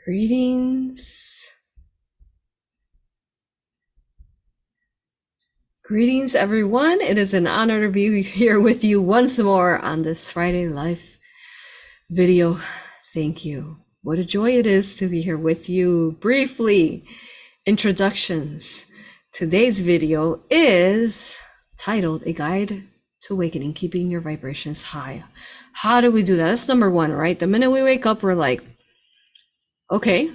Greetings. Greetings, everyone. It is an honor to be here with you once more on this Friday Live video. Thank you. What a joy it is to be here with you. Briefly, introductions. Today's video is titled A Guide to Awakening, Keeping Your Vibrations High. How do we do that? That's number one, right? The minute we wake up, we're like, okay.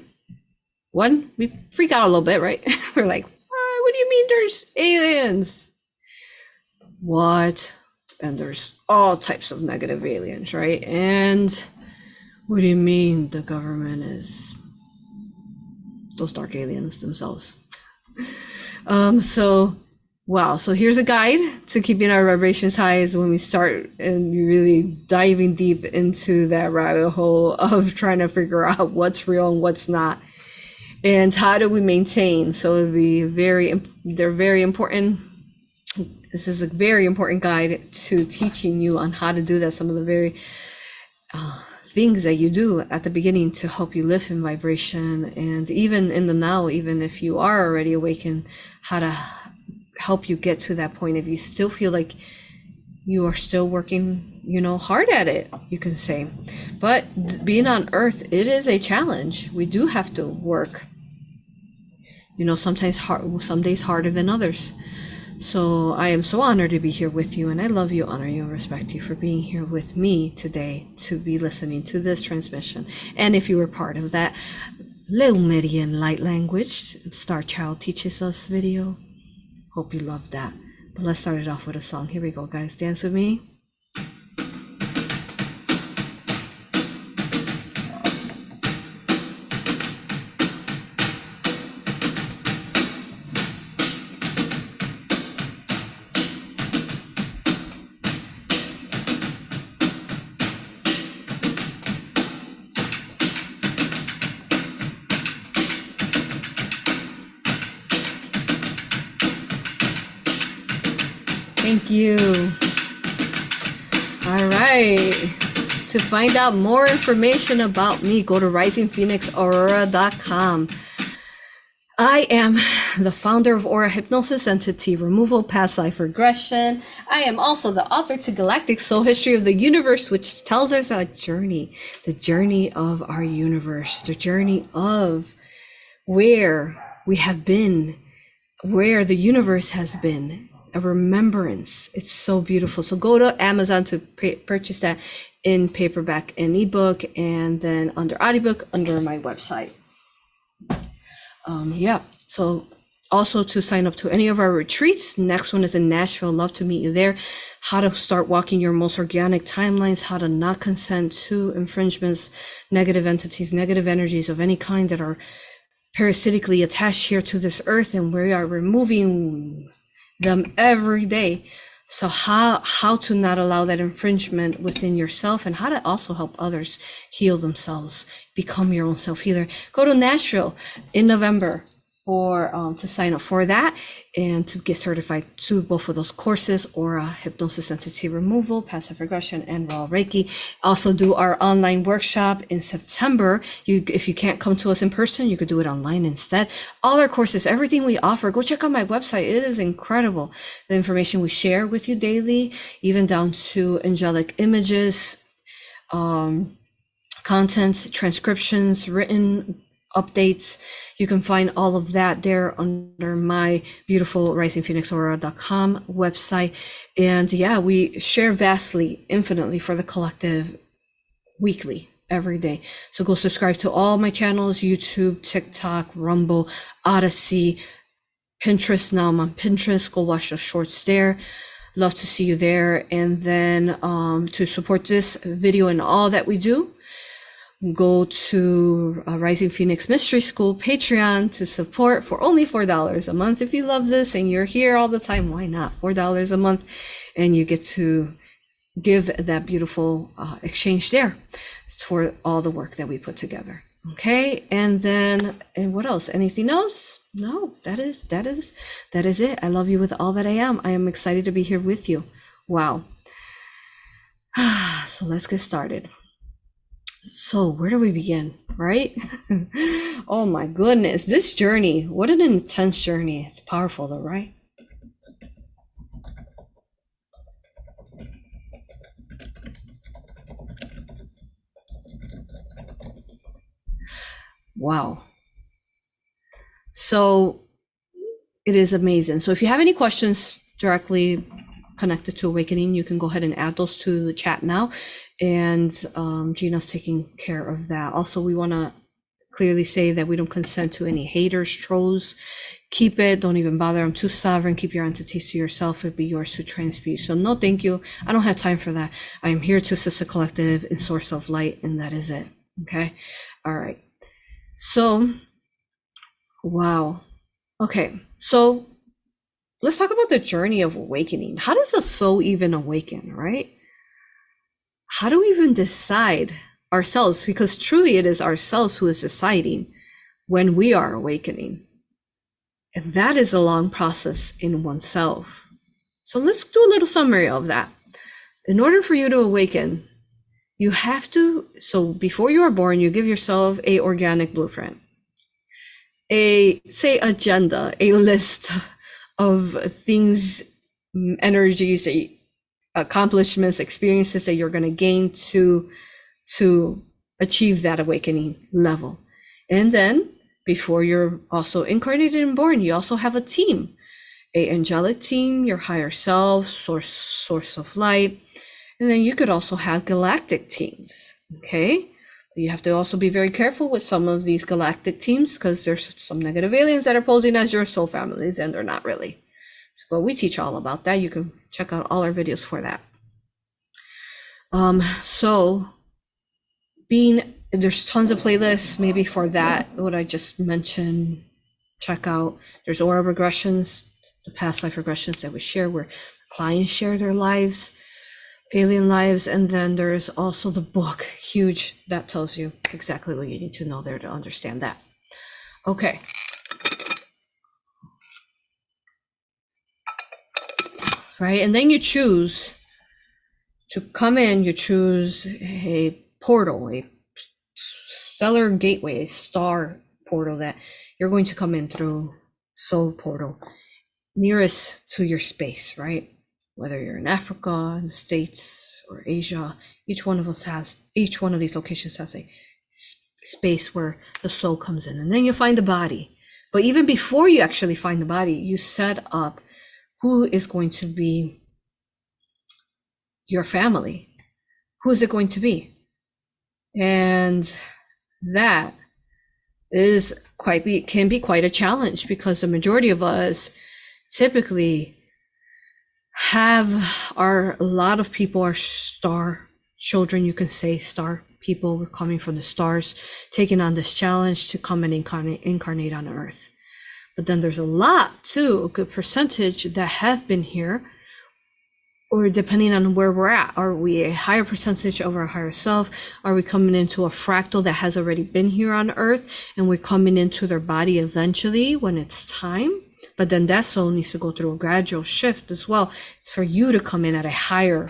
One, we freak out a little bit, right? We're like, what do you mean there's aliens? What? And there's all types of negative aliens, right? And what do you mean the government is those dark aliens themselves? So here's a guide to keeping our vibrations high is when we start and really diving deep into that rabbit hole of trying to figure out what's real and what's not. And how do we maintain? So it'd be they're very important. This is a very important guide to teaching you on how to do that. Some of the very things that you do at the beginning to help you lift in vibration, and even in the now, even if you are already awakened, how to help you get to that point. If you still feel like you are still working, hard at it, you can say. But being on Earth, it is a challenge. We do have to work. Sometimes hard, some days harder than others. So I am so honored to be here with you, and I love you, honor you, and respect you for being here with me today to be listening to this transmission. And if you were part of that Lemurian light language Star Child teaches us video, hope you loved that. But let's start it off with a song. Here we go, guys. Dance with me. Thank you. All right. To find out more information about me, go to risingphoenixaurora.com. I am the founder of A.U.R.A Hypnosis, Entity Removal, Past Life Regression. I am also the author to Galactic Soul History of the Universe, which tells us a journey, the journey of our universe, the journey of where we have been, where the universe has been. A remembrance. It's so beautiful. So go to Amazon to purchase that in paperback and ebook, and then under audiobook under my website. So also to sign up to any of our retreats. Next one is in Nashville. Love to meet you there. How to start walking your most organic timelines, how to not consent to infringements, negative entities, negative energies of any kind that are parasitically attached here to this earth, and we are removing them every day. So how to not allow that infringement within yourself, and how to also help others heal themselves, become your own self-healer. Go to Nashville in November for to sign up for that and to get certified to both of those courses, or Hypnosis, Entity Removal, Passive Regression, and Raw Reiki. Also do our online workshop in September. If you can't come to us in person, you could do it online instead. All our courses, everything we offer, go check out my website. It is incredible. The information we share with you daily, even down to angelic images, content, transcriptions, written updates. You can find all of that there under my beautiful risingphoenixaurora.com website. And yeah, we share vastly, infinitely for the collective weekly, every day. So go subscribe to all my channels: YouTube, TikTok, Rumble, Odyssey, Pinterest. Now I'm on Pinterest. Go watch the shorts there. Love to see you there. And then to support this video and all that we do, go to Rising Phoenix Mystery School Patreon to support for only $4 a month. If you love this and you're here all the time, why not? $4 a month, and you get to give that beautiful exchange there. It's for all the work that we put together. Okay, and what else? Anything else? No, that is it. I love you with all that I am. I am excited to be here with you. Wow. So let's get started. So where do we begin, right? Oh my goodness, this journey, what an intense journey. It's powerful though, right? Wow. So it is amazing. So if you have any questions directly connected to awakening, you can go ahead and add those to the chat now. And Gina's taking care of that. Also, we want to clearly say that we don't consent to any haters, trolls. Keep it. Don't even bother. I'm too sovereign. Keep your entities to yourself. It'd be yours to transmute. So no, thank you. I don't have time for that. I am here to assist the collective in source of light, and that is it. Okay. All right. So, wow. Okay. So let's talk about the journey of awakening. How does a soul even awaken, right? How do we even decide ourselves? Because truly it is ourselves who is deciding when we are awakening. And that is a long process in oneself. So let's do a little summary of that. In order for you to awaken, you have to, so before you are born, you give yourself a organic blueprint, a, say, agenda, a list of things, energies, accomplishments, experiences that you're going to gain to achieve that awakening level. And then before you're also incarnated and born, you also have a team, a angelic team, your higher self, source of light. And then you could also have galactic teams, okay? You have to also be very careful with some of these galactic teams because there's some negative aliens that are posing as your soul families, and they're not really. But we teach all about that. You can check out all our videos for that. So there's tons of playlists maybe for that, what I just mentioned. Check out, there's aura regressions, the past life regressions that we share where clients share their lives, alien lives, and then there's also the book, huge, that tells you exactly what you need to know there to understand that. Okay. Right, and then you choose to come in, you choose a portal, a stellar gateway, a star portal that you're going to come in through, soul portal, nearest to your space, right? Whether you're in Africa, in the States, or Asia, each one of these locations has a space where the soul comes in. And then you find the body. But even before you actually find the body, you set up who is going to be your family. Who is it going to be? And that can be quite a challenge because the majority of us typically a lot of people are star children, you can say, star people coming from the stars, taking on this challenge to come and incarnate on Earth. But then there's a good percentage that have been here, or depending on where we're at, are we a higher percentage of our higher self? Are we coming into a fractal that has already been here on Earth and we're coming into their body eventually when it's time? But then that soul needs to go through a gradual shift as well. It's for you to come in at a higher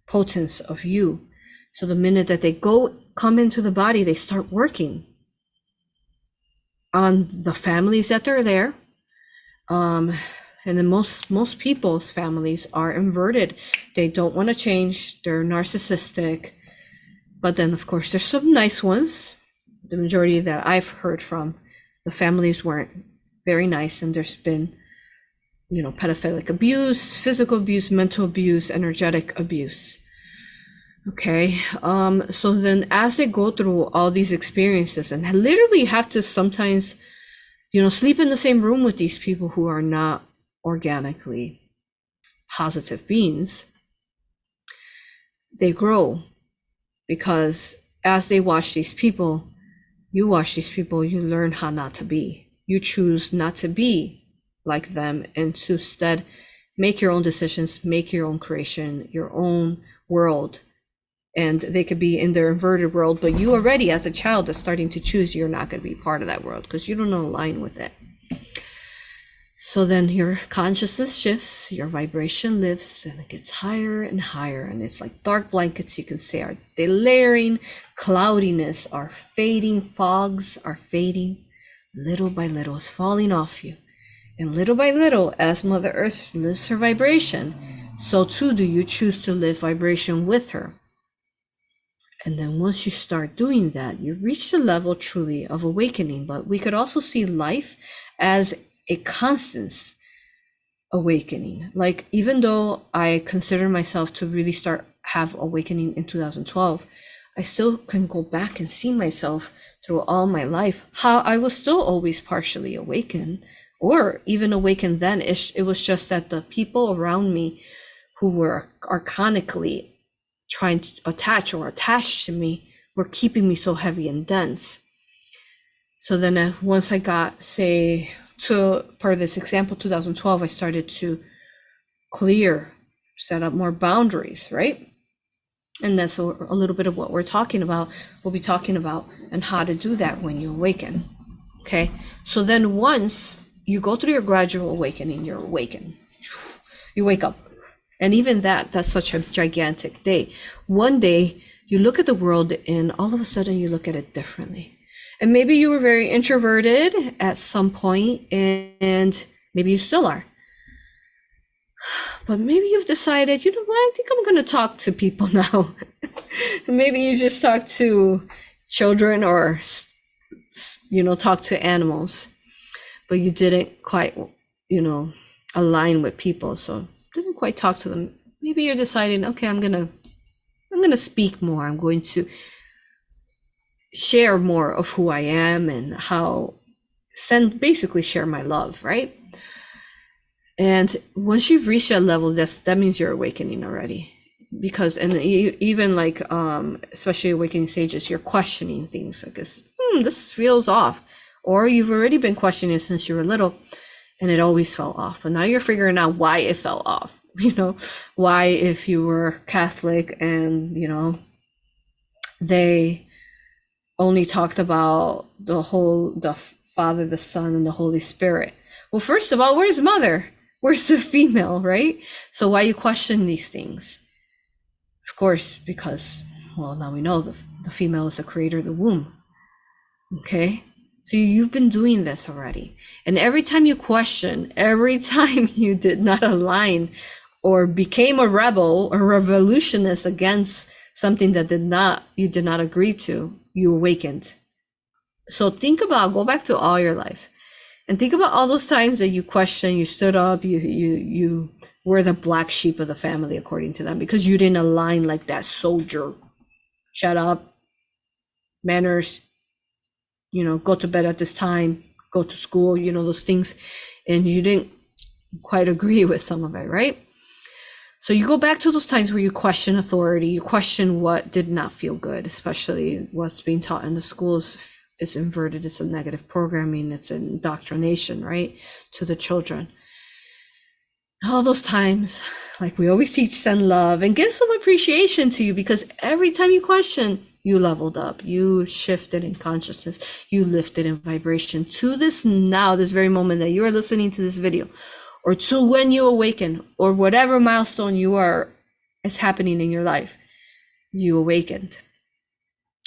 potence of you. So the minute that they come into the body, they start working on the families that are there. And then most people's families are inverted. They don't want to change. They're narcissistic. But then, of course, there's some nice ones. The majority that I've heard from, the families weren't very nice. And there's been, pedophilic abuse, physical abuse, mental abuse, energetic abuse. Okay. So then as they go through all these experiences and literally have to sometimes, sleep in the same room with these people who are not organically positive beings, they grow because as they watch these people, you learn how not to be. You choose not to be like them and to instead make your own decisions, make your own creation, your own world. And they could be in their inverted world, but you already as a child are starting to choose you're not going to be part of that world because you don't align with it. So then your consciousness shifts, your vibration lifts, and it gets higher and higher. And it's like dark blankets, you can say, are they layering, cloudiness are fading, fogs are fading. Little by little is falling off you. And little by little, as Mother Earth lifts her vibration, so too do you choose to live vibration with her. And then once you start doing that, you reach the level truly of awakening. But we could also see life as a constant awakening. Like, even though I consider myself to really have awakening in 2012, I still can go back and see myself through all my life, how I was still always partially awakened, or even awakened then. It was just that the people around me who were archonically trying to attach to me were keeping me so heavy and dense. So then once I got, say, to part of this example, 2012, I started to set up more boundaries, right? And that's a little bit of what we're talking about. We'll be talking about and how to do that when you awaken. Okay. So then once you go through your gradual awakening, you're awakened. You wake up. And even that's such a gigantic day. One day you look at the world and all of a sudden you look at it differently. And maybe you were very introverted at some point, and maybe you still are. But maybe you've decided, you know what, I think I'm going to talk to people now. Maybe you just talk to children or, talk to animals, but you didn't quite, align with people. So didn't quite talk to them. Maybe you're deciding, okay, I'm going to speak more. I'm going to share more of who I am and basically share my love, right? And once you've reached that level, that means you're awakening already. Because, and even like, especially awakening sages, you're questioning things like this feels off. Or you've already been questioning it since you were little and it always fell off. But now you're figuring out why it fell off. Why, if you were Catholic and, they only talked about the Father, the Son, and the Holy Spirit. Well, first of all, where's mother? Where's the female, right? So why you question these things? Of course, because, well, now we know the female is the creator of the womb. Okay? So you've been doing this already. And every time you question, every time you did not align or became a rebel or revolutionist against something that you did not agree to, you awakened. So go back to all your life and think about all those times that you questioned, you stood up, you were the black sheep of the family, according to them, because you didn't align like that soldier. Shut up, manners, go to bed at this time, go to school, those things. And you didn't quite agree with some of it, right? So you go back to those times where you question authority, you question what did not feel good, especially what's being taught in the schools is inverted. It's a negative programming. It's an indoctrination, right, to the children. All those times, like we always teach, send love and give some appreciation to you, because every time you question, you leveled up, you shifted in consciousness, you lifted in vibration to this very moment that you are listening to this video, or to when you awaken, or whatever milestone is happening in your life, you awakened.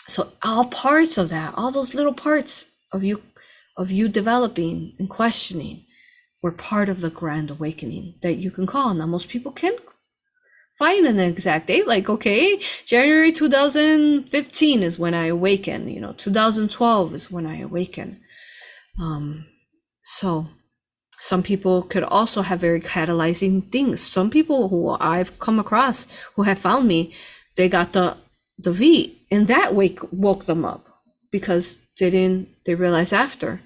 So all parts of that, all those little parts of you developing and questioning were part of the grand awakening that you can call. Now, most people can find an exact date, like, okay, January 2015 is when I awaken, 2012 is when I awaken. So some people could also have very catalyzing things. Some people who I've come across who have found me, they got the V, and that woke them up, because they realized after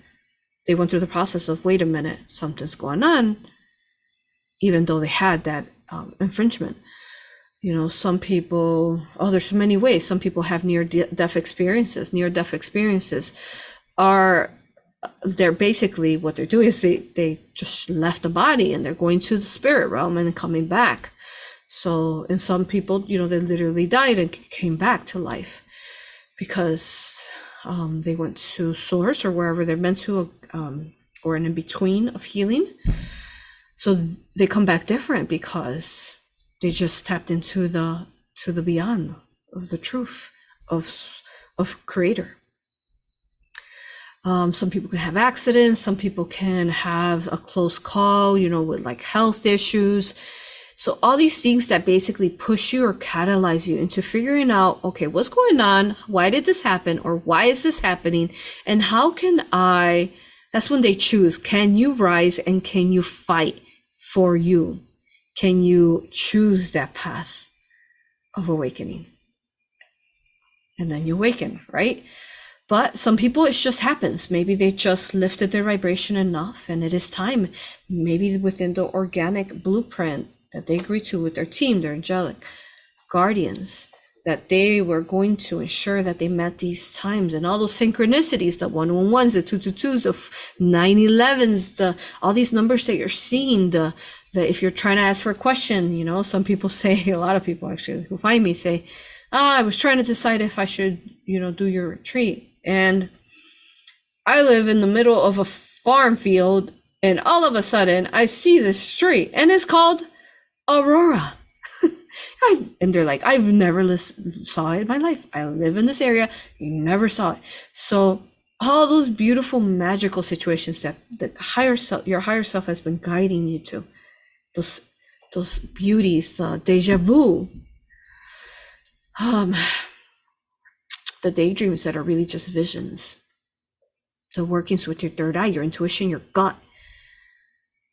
they went through the process of, wait a minute, something's going on, even though they had that infringement. Some people, there's so many ways. Some people have near-death experiences. Near-death experiences they're basically, what they're doing is they just left the body and they're going to the spirit realm and coming back. So, and some people, they literally died and came back to life because they went to source or wherever they're meant to or an in-between of healing. So they come back different because they just tapped into the beyond of the truth of creator. Some people can have accidents, some people can have a close call, with like health issues. So all these things that basically push you or catalyze you into figuring out, okay, what's going on? Why did this happen? Or why is this happening? And how can that's when they choose, can you rise and can you fight for you? Can you choose that path of awakening? And then you awaken, right? But some people, it just happens. Maybe they just lifted their vibration enough and it is time, maybe within the organic blueprint that they agreed to with their team, their angelic guardians, that they were going to ensure that they met these times and all those synchronicities, the 111s, the 222s, the 911s, all these numbers that you're seeing, the if you're trying to ask for a question, some people say, a lot of people actually who find me say, I was trying to decide if I should, do your retreat. And I live in the middle of a farm field and all of a sudden I see this tree and it's called AuroRa. And they're like, I've never saw it in my life. I live in this area. You never saw it. So all those beautiful magical situations that your higher self has been guiding you to, those beauties, deja vu, the daydreams that are really just visions, the workings with your third eye, your intuition, your gut,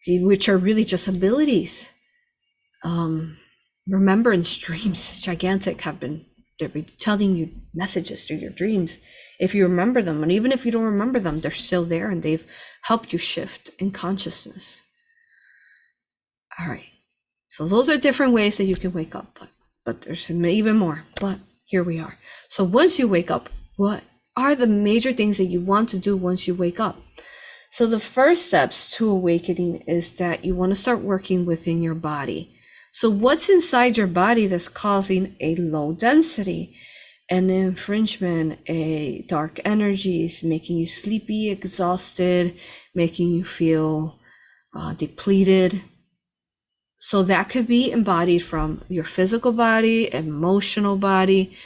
which are really just abilities. Remembrance dreams, gigantic, they'll be telling you messages through your dreams. If you remember them, and even if you don't remember them, they're still there and they've helped you shift in consciousness. All right. So those are different ways that you can wake up, but there's even more, but here we are. So once you wake up, what are the major things that you want to do once you wake up? So the first steps to awakening is that you want to start working within your body. So what's inside your body that's causing a low density, an infringement, a dark energies, making you sleepy, exhausted, making you feel depleted? So that could be embodied from your physical body, emotional body,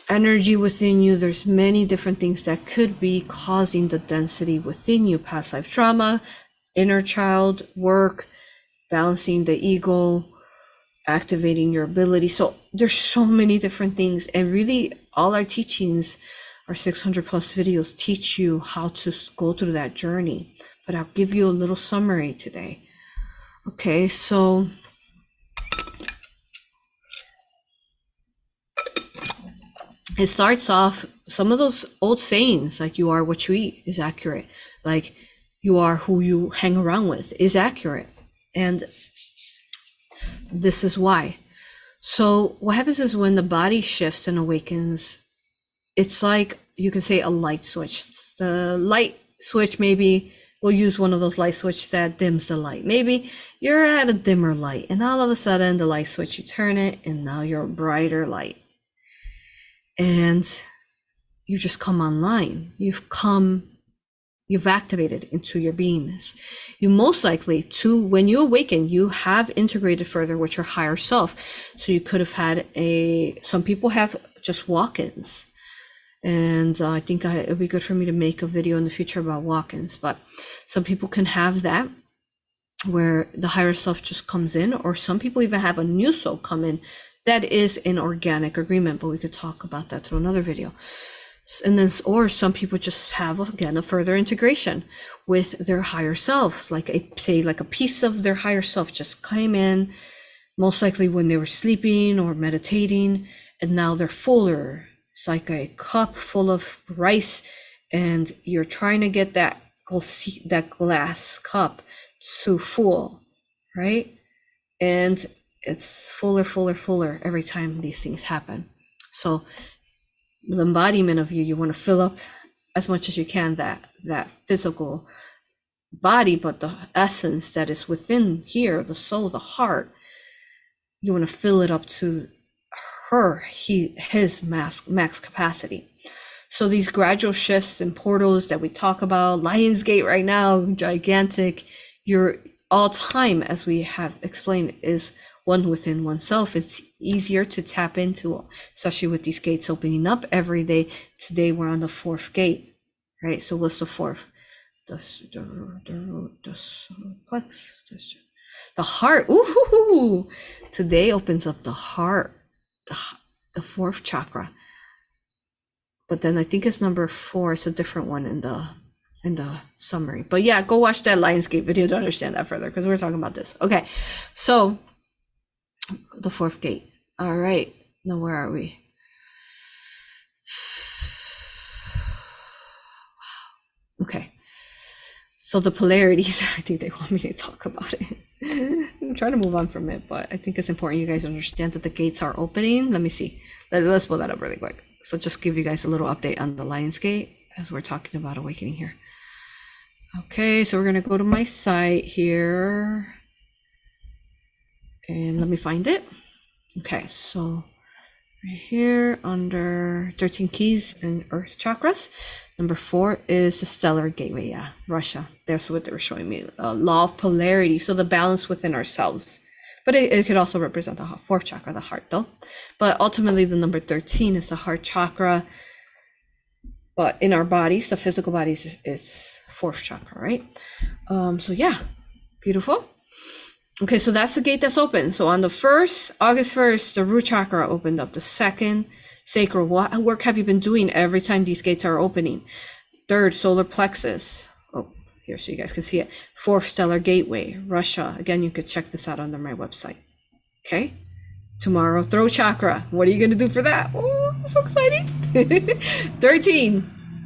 energy within you. There's many different things that could be causing the density within you. Past life trauma, inner child work, balancing the ego, activating your ability. So there's so many different things. And really all our teachings, our 600 plus videos, teach you how to go through that journey. But I'll give you a little summary today. Okay, so it starts off, some of those old sayings, like you are what you eat, is accurate. Like you are who you hang around with is accurate. And this is why. So what happens is when the body shifts and awakens, it's like, you can say a light switch. The light switch, maybe we'll use one of those light switches that dims the light. Maybe you're at a dimmer light and all of a sudden the light switch, you turn it and now you're a brighter light. And you just come online. You've activated into your beingness. You most likely when you awaken, you have integrated further with your higher self. So you could have had some people have just walk-ins. And I think it would be good for me to make a video in the future about walk-ins, but some people can have that where the higher self just comes in, or some people even have a new soul come in that is in organic agreement, but we could talk about that through another video. And then, or some people just have, again, a further integration with their higher selves, like a piece of their higher self just came in, most likely when they were sleeping or meditating, and now they're fuller. It's like a cup full of rice, and you're trying to get that glass cup to full, right? And it's fuller every time these things happen. So the embodiment of you want to fill up as much as you can that physical body, but the essence that is within here, the soul, the heart, you want to fill it up to his max capacity. So these gradual shifts and portals that we talk about, Lionsgate right now, gigantic, your all time, as we have explained, is one within oneself. It's easier to tap into, especially with these gates opening up every day. Today we're on the 4th gate, right? So what's the 4th? The heart. Ooh, today opens up the heart, the 4th chakra. But then I think it's number 4. It's a different one in the summary. But yeah, go watch that Lionsgate video to understand that further, because we're talking about this. Okay, so the 4th gate. All right, now where are we? Okay, so the polarities, I think they want me to talk about it. I'm trying to move on from it, but I think it's important you guys understand that the gates are opening. Let me see. Let's pull that up really quick. So just give you guys a little update on the Lionsgate as we're talking about awakening here. Okay, so we're gonna go to my site here. And let me find it. Okay, so right here under 13 keys and earth chakras, number 4 is the stellar gateway. Yeah, Russia. That's what they were showing me. Law of polarity. So the balance within ourselves. But it could also represent the 4th chakra, the heart, though. But ultimately, the number 13 is the heart chakra. But in our bodies, the physical bodies, it's 4th chakra, right? So yeah, beautiful. Okay, so that's the gate that's open. So on the 1st, August 1st, the root chakra opened up. The 2nd, sacral. What work have you been doing every time these gates are opening? 3rd, solar plexus. Oh, here so you guys can see it. 4th, stellar gateway, Russia. Again, you could check this out under my website. Okay, tomorrow, throat chakra. What are you going to do for that? Oh, so exciting. 13.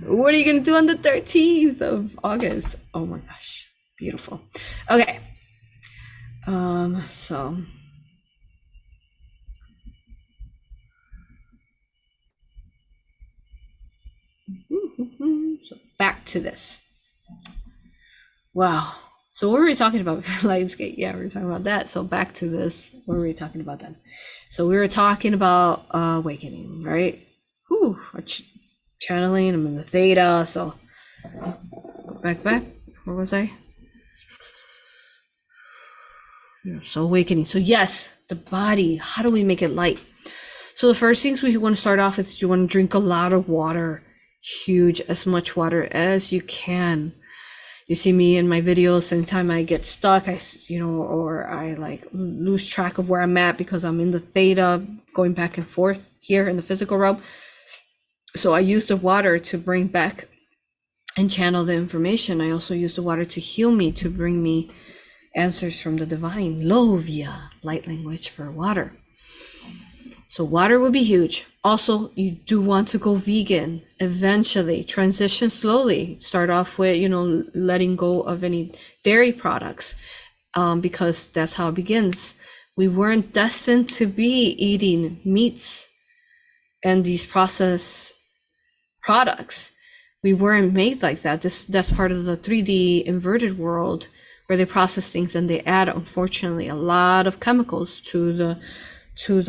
What are you going to do on the 13th of August? Oh my gosh, beautiful. Okay. So back to this. Wow. So what were we talking about? Lionsgate. Yeah, we were talking about that. So back to this. What were we talking about then? So we were talking about awakening, right? Whew, channeling. I'm in the theta. So back. Where was I? So awakening. So yes, the body. How do we make it light? So the first things we want to start off with, you want to drink a lot of water. Huge, as much water as you can. You see me in my videos, anytime I get stuck, or I like lose track of where I'm at because I'm in the theta, going back and forth here in the physical realm. So I use the water to bring back and channel the information. I also use the water to heal me, to bring me answers from the divine. Lovia, light language for water. So water will be huge. Also, you do want to go vegan eventually. Transition slowly. Start off with, letting go of any dairy products, because that's how it begins. We weren't destined to be eating meats and these processed products. We weren't made like that. That's part of the 3D inverted world where they process things and they add, unfortunately, a lot of chemicals to the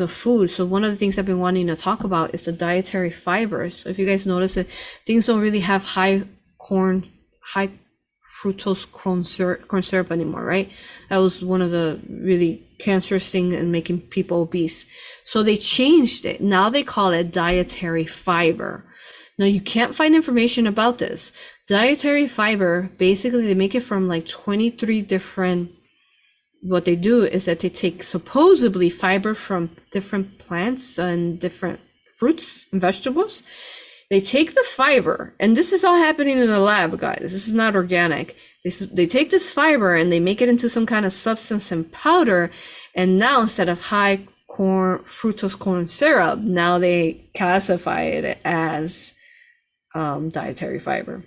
food. So one of the things I've been wanting to talk about is the dietary fibers. So if you guys notice that things don't really have high fructose corn syrup anymore, right? That was one of the really cancerous things in making people obese. So they changed it. Now they call it dietary fiber. Now you can't find information about this. Dietary fiber, basically they make it from like 23 different. What they do is that they take supposedly fiber from different plants and different fruits and vegetables. They take the fiber, and this is all happening in a lab, guys. This is not organic. They take this fiber and they make it into some kind of substance and powder. And now instead of high fructose corn syrup, now they classify it as dietary fiber.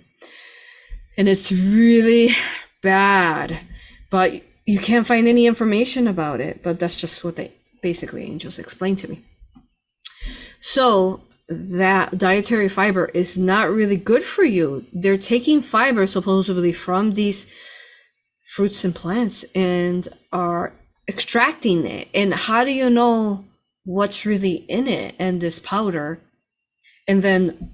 And it's really bad, but you can't find any information about it, but that's just what they basically angels explained to me. So that dietary fiber is not really good for you. They're taking fiber supposedly from these fruits and plants and are extracting it. And how do you know what's really in it and this powder? And then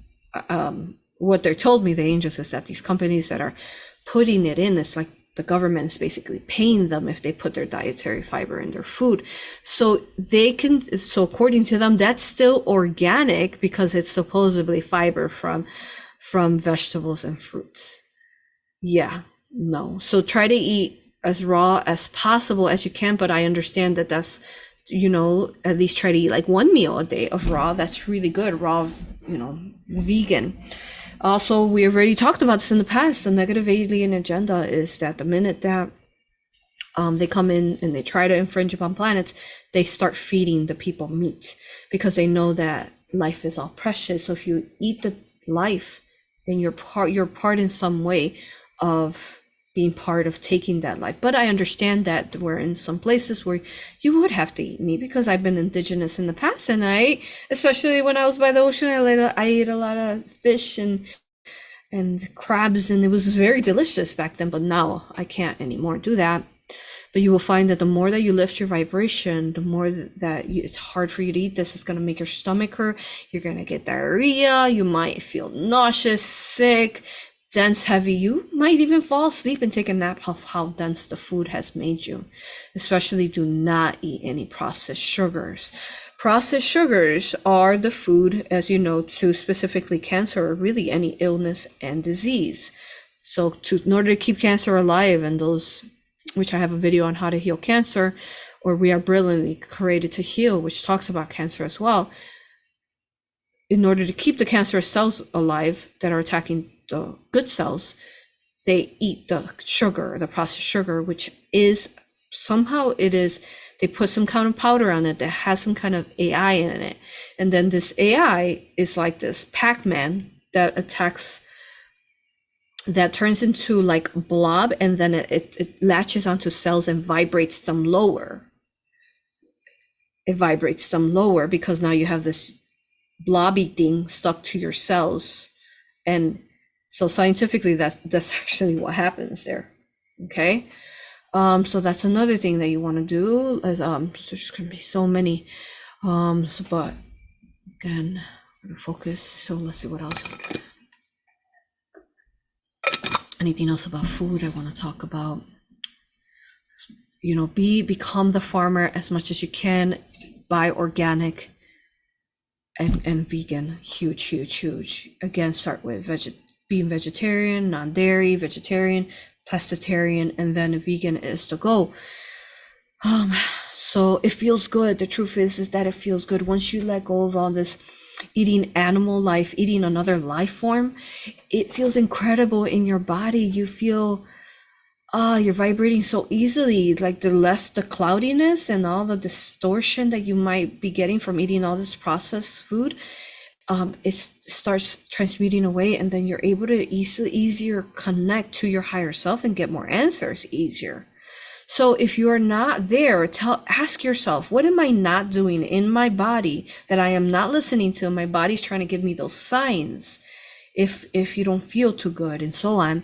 what they're told me, the angels, is that these companies that are putting it in, it's like the government is basically paying them if they put their dietary fiber in their food. So they can, so according to them, that's still organic because it's supposedly fiber from vegetables and fruits. Yeah, no. So try to eat as raw as possible as you can, but I understand that that's, at least try to eat like 1 meal a day of raw. That's really good. Raw, vegan. Also, we already talked about this in the past. The negative alien agenda is that the minute that they come in and they try to infringe upon planets, they start feeding the people meat because they know that life is all precious. So if you eat the life, then you're part in some way of being part of taking that life. But I understand that we're in some places where you would have to eat meat, because I've been indigenous in the past, and especially when I was by the ocean, I ate a lot of fish and crabs, and it was very delicious back then. But now I can't anymore do that. But you will find that the more that you lift your vibration, the more that it's hard for you to eat this. It's going to make your stomach hurt. You're going to get diarrhea. You might feel nauseous, sick, dense, heavy. You might even fall asleep and take a nap of how dense the food has made you. Especially do not eat any processed sugars. Processed sugars are the food, as you know, to specifically cancer, or really any illness and disease. So in order to keep cancer alive, and those, which I have a video on how to heal cancer, or We Are Brilliantly Created to Heal, which talks about cancer as well. In order to keep the cancerous cells alive that are attacking the good cells, they eat the sugar, the processed sugar, which is somehow they put some kind of powder on it that has some kind of AI in it. And then this AI is like this Pac-Man that attacks, that turns into like a blob, and then it latches onto cells and vibrates them lower. It vibrates them lower because now you have this blobby thing stuck to your cells. And so scientifically, that's actually what happens there. Okay. So that's another thing that you want to do. So there's going to be so many. But again, I'm going to focus. So let's see what else. Anything else about food I want to talk about? Become the farmer as much as you can. Buy organic and vegan. Huge. Again, start with being vegetarian, non-dairy, vegetarian, pescatarian, and then vegan is the goal. So it feels good. The truth is that it feels good once you let go of all this eating animal life, eating another life form. It feels incredible in your body. You feel you're vibrating so easily, like the cloudiness and all the distortion that you might be getting from eating all this processed food. It starts transmuting away, and then you're able to easier connect to your higher self and get more answers easier. So if you are not there, ask yourself, what am I not doing in my body that I am not listening to? My body's trying to give me those signs if you don't feel too good and so on,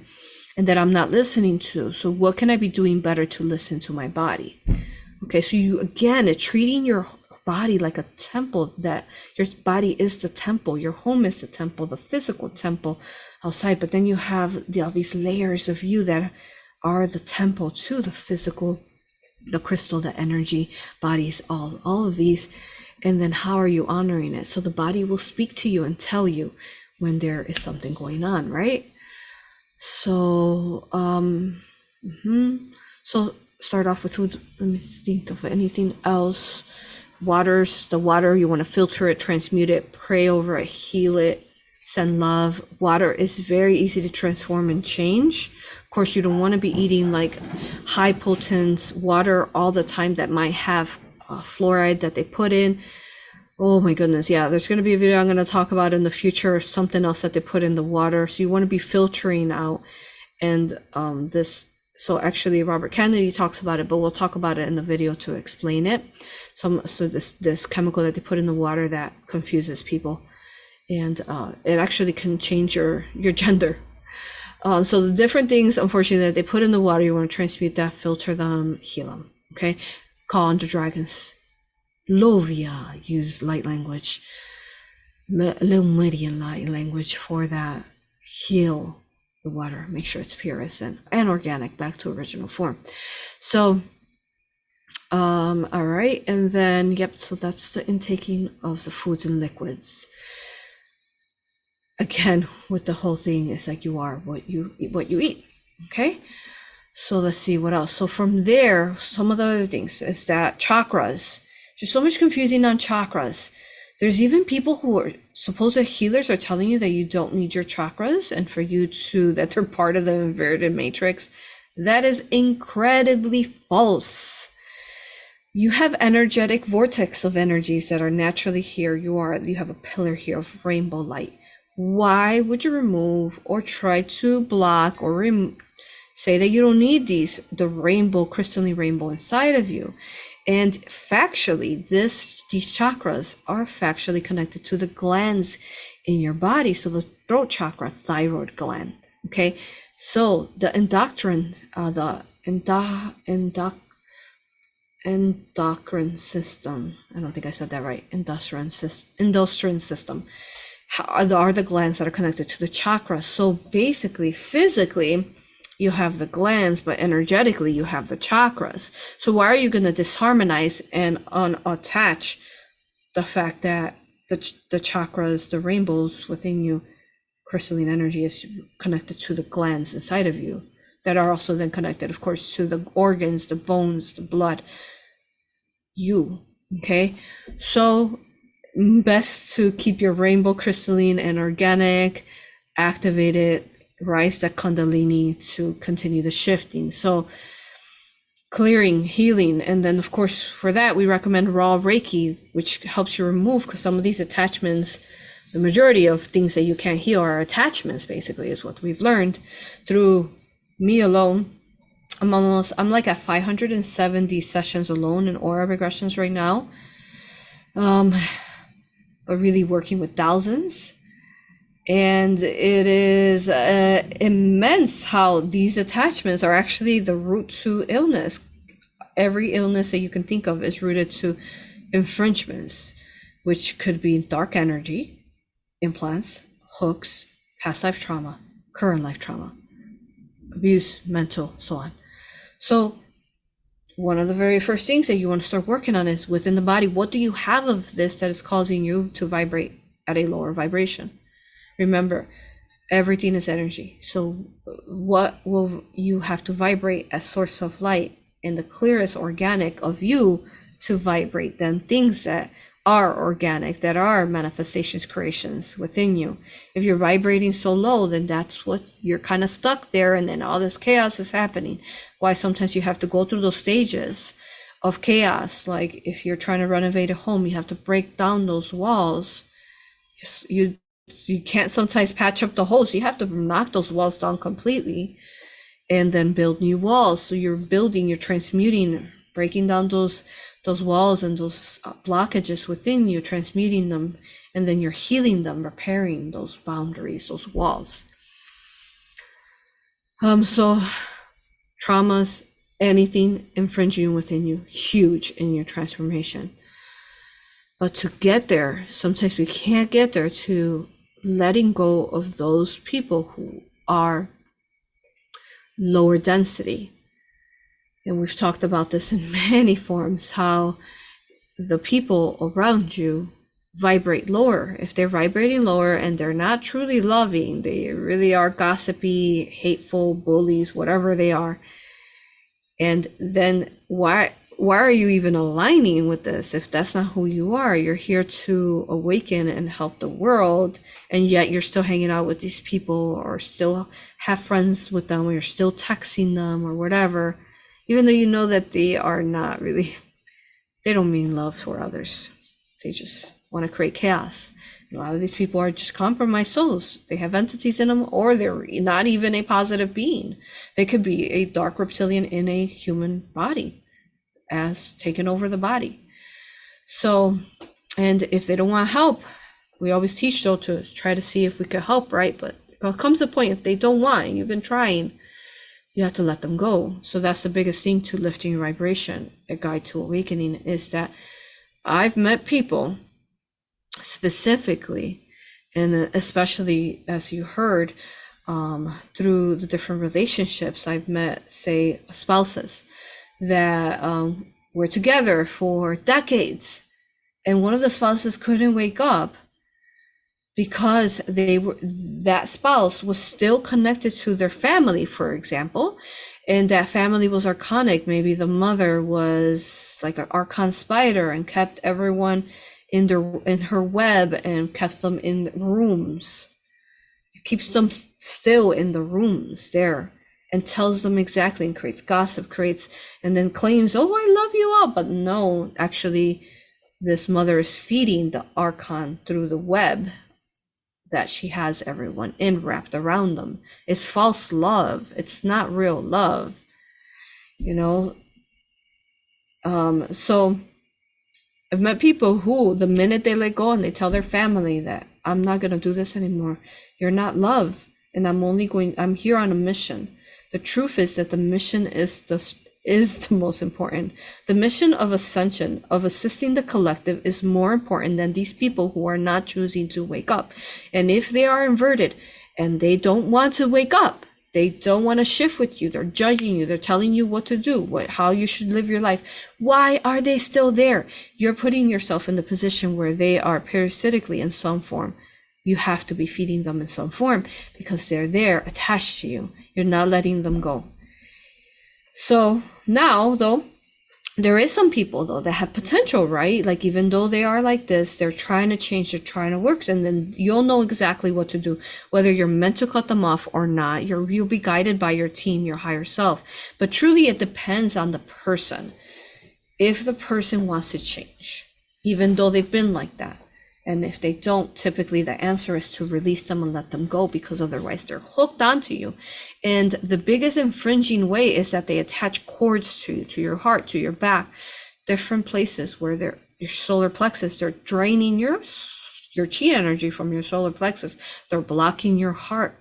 and that I'm not listening to. So what can I be doing better to listen to my body? Okay, so you, again, treating your body like a temple, that your body is the temple, your home is the temple, the physical temple outside, but then you have all these layers of you that are the temple to the physical, the crystal, the energy, bodies, all of these. And then how are you honoring it? So the body will speak to you and tell you when there is something going on, right? So so start off with food. Let me think of anything else. The water, you want to filter it, transmute it, pray over it, heal it, send love. Water is very easy to transform and change. Of course, you don't want to be eating like high potent water all the time that might have fluoride that they put in. Oh my goodness, yeah, there's going to be a video I'm going to talk about in the future, something else that they put in the water. So you want to be filtering out. And so actually Robert Kennedy talks about it, but we'll talk about it in the video to explain it. So this chemical that they put in the water that confuses people, and it actually can change your gender. So the different things, unfortunately, that they put in the water, you want to transmute that, filter them, heal them. Okay, call on the dragons. Lovia, use light language. little meridian light language for that. Heal the water, make sure it's purest and organic, back to original form. So all right, and then yep, so that's the intaking of the foods and liquids. Again, with the whole thing, it's like you are what you eat. Okay, so let's see what else. So from there, some of the other things is that chakras. There's so much confusing on chakras. There's even people who are supposed healers are telling you that you don't need your chakras and for you to, that they're part of the inverted matrix. That is incredibly false. You have energetic vortex of energies that are naturally here. You have a pillar here of rainbow light. Why would you remove or try to block or say that you don't need the rainbow, crystalline rainbow inside of you? And factually, these chakras are factually connected to the glands in your body. So the throat chakra, thyroid gland. Okay, so the endocrine system. I don't think I said that right. Endocrine system are the glands that are connected to the chakra. So basically, physically, you have the glands, but energetically you have the chakras. So why are you going to disharmonize and unattach the fact that the chakras, the rainbows within you, crystalline energy is connected to the glands inside of you that are also then connected, of course, to the organs, the bones, the blood, okay? So best to keep your rainbow crystalline and organic, activated, rise that kundalini to continue the shifting. So clearing, healing, and then of course for that we recommend raw Reiki, which helps you remove, because some of these attachments, the majority of things that you can't heal are attachments, basically, is what we've learned through me alone. I'm like at 570 sessions alone in aura regressions right now, but really working with thousands. And it is immense how these attachments are actually the root to illness. Every illness that you can think of is rooted to infringements, which could be dark energy, implants, hooks, past life trauma, current life trauma, abuse, mental, so on. So one of the very first things that you want to start working on is within the body. What do you have of this that is causing you to vibrate at a lower vibration? Remember, everything is energy. So what will you have to vibrate as source of light and the clearest organic of you to vibrate then things that are organic, that are manifestations, creations within you. If you're vibrating so low, then that's what you're kind of stuck there, and then all this chaos is happening. Why sometimes you have to go through those stages of chaos. Like if you're trying to renovate a home, you have to break down those walls. You can't sometimes patch up the holes. You have to knock those walls down completely and then build new walls. So you're building, you're transmuting, breaking down those walls and those blockages within you, transmuting them, and then you're healing them, repairing those boundaries, those walls. So traumas, anything infringing within you, huge in your transformation. But to get there, sometimes we can't get there to letting go of those people who are lower density. And we've talked about this in many forms, how the people around you vibrate lower. If they're vibrating lower and they're not truly loving, they really are gossipy, hateful, bullies, whatever they are. And then why are you even aligning with this if that's not who you are? You're here to awaken and help the world, and yet you're still hanging out with these people or still have friends with them, or you're still texting them or whatever, even though you know that they are not really, they don't mean love for others. They just want to create chaos. A lot of these people are just compromised souls. They have entities in them, or they're not even a positive being. They could be a dark reptilian in a human body, as taken over the body. So, and if they don't want help, we always teach though to try to see if we could help, right? But there comes a point, if they don't want, you've been trying, you have to let them go. So that's the biggest thing to lifting your vibration, a guide to awakening, is that I've met people specifically And especially as you heard, through the different relationships I've met, say spouses that were together for decades, and one of the spouses couldn't wake up because that spouse was still connected to their family, for example, and that family was archonic. Maybe the mother was like an archon spider and kept everyone in her web and kept them in rooms, keeps them still in the rooms there, and tells them exactly, and creates gossip, and then claims, oh, I love you all. But no, actually, this mother is feeding the archon through the web that she has everyone in, wrapped around them. It's false love. It's not real love, so I've met people who, the minute they let go and they tell their family that I'm not going to do this anymore, you're not love, and I'm here on a mission. The truth is that the mission is the most important. The mission of ascension, of assisting the collective, is more important than these people who are not choosing to wake up. And if they are inverted and they don't want to wake up, they don't want to shift with you, they're judging you, they're telling you what to do, how you should live your life, why are they still there? You're putting yourself in the position where they are parasitically in some form. You have to be feeding them in some form because they're there attached to you. You're not letting them go. So now, though, there is some people, though, that have potential, right? Like, even though they are like this, they're trying to change, they're trying to work, and then you'll know exactly what to do, whether you're meant to cut them off or not. You'll be guided by your team, your higher self. But truly, it depends on the person. If the person wants to change, even though they've been like that. And if they don't, typically the answer is to release them and let them go, because otherwise they're hooked onto you. And the biggest infringing way is that they attach cords to your heart, to your back, different places where your solar plexus, they're draining your chi energy from your solar plexus. They're blocking your heart.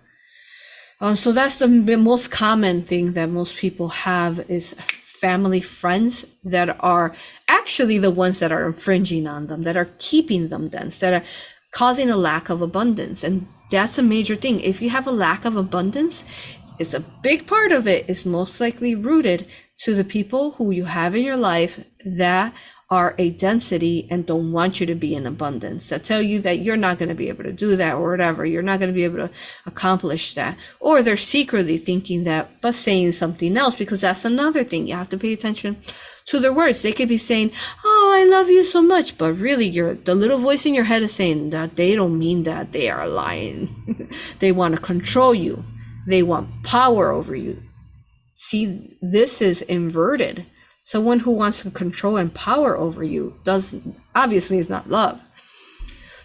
So that's the most common thing that most people have, is family, friends that are actually the ones that are infringing on them, that are keeping them dense, that are causing a lack of abundance. And that's a major thing. If you have a lack of abundance, it's a big part of it is most likely rooted to the people who you have in your life that are a density and don't want you to be in abundance, that tell you that you're not going to be able to do that or whatever, you're not going to be able to accomplish that, or they're secretly thinking that but saying something else, because that's another thing. You have to pay attention to their words. They could be saying, oh, I love you so much, but really the little voice in your head is saying that they don't mean that, they are lying. They want to control you, they want power over you. See, this is inverted. Someone who wants to control and power over you obviously is not love.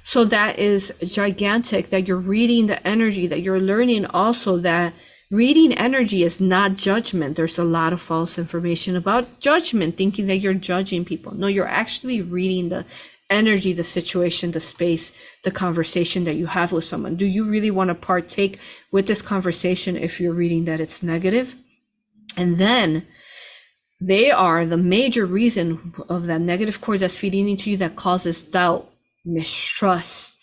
So that is gigantic, that you're reading the energy, that you're learning also that reading energy is not judgment. There's a lot of false information about judgment, thinking that you're judging people. No, you're actually reading the energy, the situation, the space, the conversation that you have with someone. Do you really want to partake with this conversation if you're reading that it's negative? And then they are the major reason of that negative cord that's feeding into you, that causes doubt, mistrust.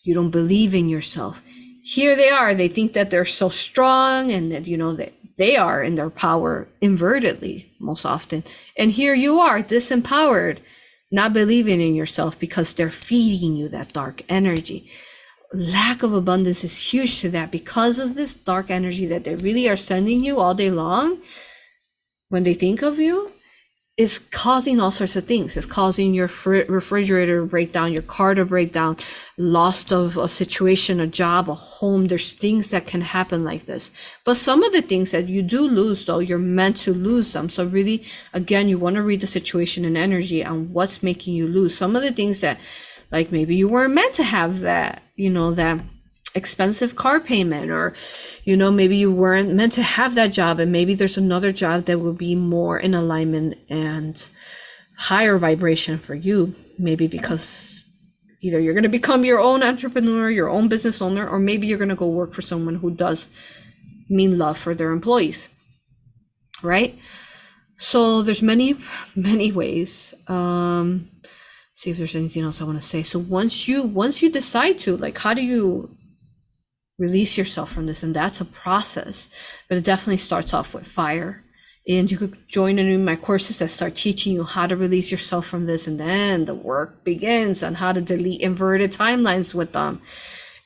You don't believe in yourself. Here they are. They think that they're so strong, and that, that they are in their power invertedly most often. And here you are, disempowered, not believing in yourself because they're feeding you that dark energy. Lack of abundance is huge to that, because of this dark energy that they really are sending you all day long. When they think of you, is causing all sorts of things. It's causing your refrigerator to break down, your car to break down, loss of a situation, a job, a home. There's things that can happen like this. But some of the things that you do lose, though, you're meant to lose them. So really, again, you want to read the situation and energy on what's making you lose. Some of the things that, like, maybe you weren't meant to have that, that expensive car payment, or maybe you weren't meant to have that job, and maybe there's another job that will be more in alignment and higher vibration for you, maybe because either you're going to become your own entrepreneur, your own business owner, or maybe you're going to go work for someone who does mean love for their employees, right? So there's many ways. see if there's anything else I want to say. So once you decide to, like, how do you release yourself from this? And that's a process, but it definitely starts off with fire. And you could join in my courses that start teaching you how to release yourself from this, and then the work begins on how to delete inverted timelines with them.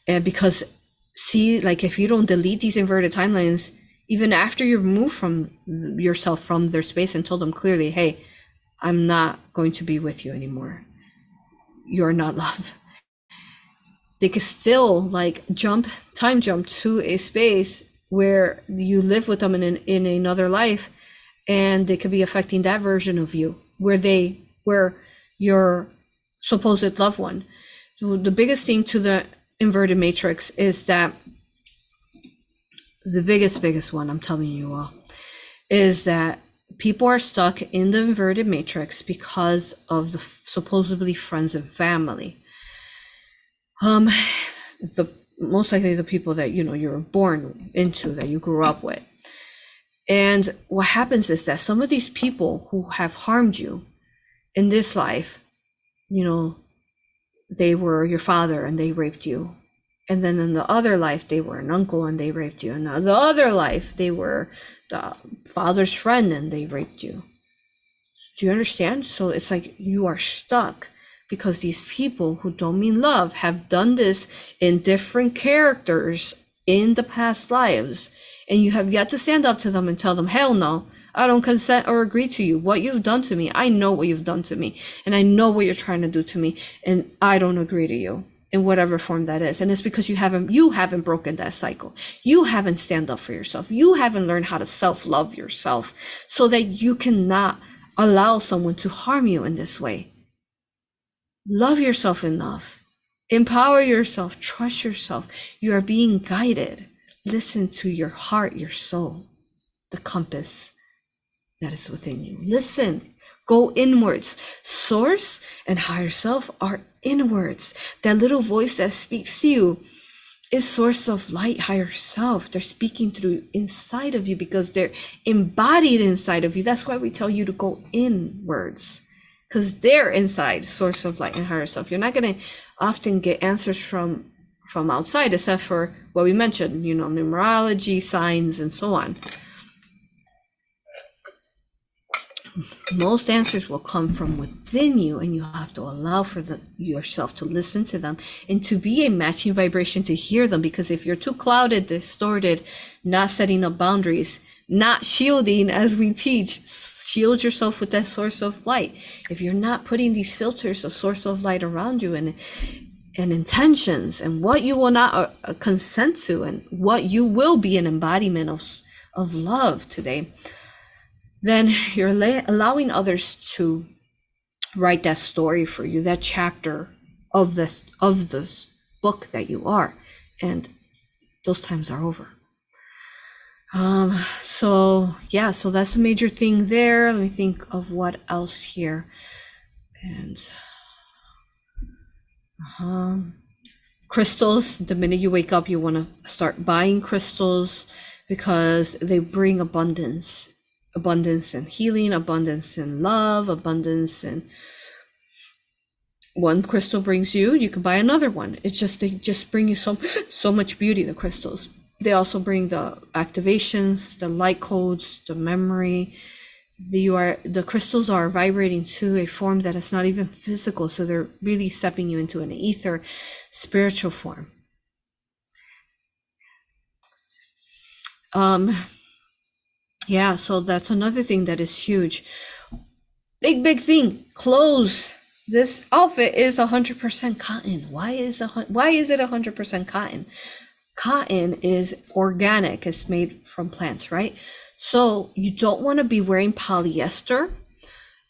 And because, see, like, if you don't delete these inverted timelines, even after you remove from yourself from their space and told them clearly, hey, I'm not going to be with you anymore, you're not love, they could still, like, time jump to a space where you live with them in another life, and they could be affecting that version of you where your supposed loved one. So the biggest thing to the inverted matrix is that the biggest one, I'm telling you all, is that people are stuck in the inverted matrix because of the supposedly friends and family. The most likely the people that you were born into, that you grew up with. And what happens is that some of these people who have harmed you in this life, they were your father and they raped you. And then in the other life, they were an uncle and they raped you. And in the other life, they were the father's friend and they raped you. Do you understand? So it's like you are stuck because these people who don't mean love have done this in different characters in the past lives. And you have yet to stand up to them and tell them, hell no, I don't consent or agree to you. What you've done to me, I know what you've done to me. And I know what you're trying to do to me. And I don't agree to you in whatever form that is. And it's because you haven't broken that cycle. You haven't stand up for yourself. You haven't learned how to self-love yourself so that you cannot allow someone to harm you in this way. Love yourself enough. Empower yourself. Trust yourself. You are being guided. Listen to your heart, your soul, the compass that is within you. Listen, go inwards. Source and higher self are inwards. That little voice that speaks to you is source of light, higher self. They're speaking through inside of you because they're embodied inside of you. That's why we tell you to go inwards, because they're inside, source of light and higher self. You're not going to often get answers from outside, except for what we mentioned, numerology, signs, and so on. Most answers will come from within you, and you have to allow for yourself to listen to them and to be a matching vibration to hear them. Because if you're too clouded, distorted, not setting up boundaries, not shielding, as we teach, shield yourself with that source of light. If you're not putting these filters of source of light around you and intentions and what you will not consent to and what you will be an embodiment of love today, then you're allowing others to write that story for you, that chapter of this book that you are, and those times are over. So that's a major thing there. Let me think of what else here. And crystals. The minute you wake up, you want to start buying crystals because they bring abundance and healing, abundance and love, abundance. And one crystal brings you can buy another one. They just bring you so much beauty, the crystals. They also bring the activations, the light codes, the memory. The crystals are vibrating to a form that is not even physical, so they're really stepping you into an ether spiritual form. So that's another thing that is huge. Big thing. Clothes. This outfit is 100% cotton. Why is it 100% cotton? Cotton is organic. It's made from plants, right? So you don't want to be wearing polyester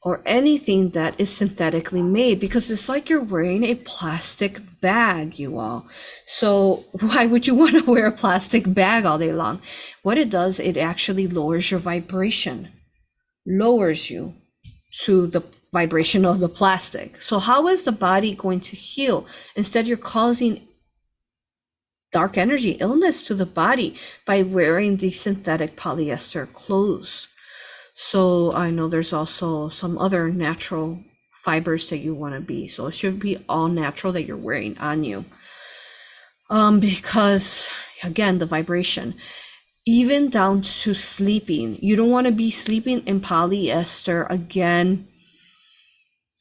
or anything that is synthetically made, because it's like you're wearing a plastic bag, you all. So why would you want to wear a plastic bag all day long? What it does, it actually lowers your vibration, lowers you to the vibration of the plastic. So how is the body going to heal? Instead, you're causing dark energy, illness to the body by wearing these synthetic polyester clothes. So I know there's also some other natural fibers that you want to be. So it should be all natural that you're wearing on you. Because again, the vibration, even down to sleeping, you don't want to be sleeping in polyester, again,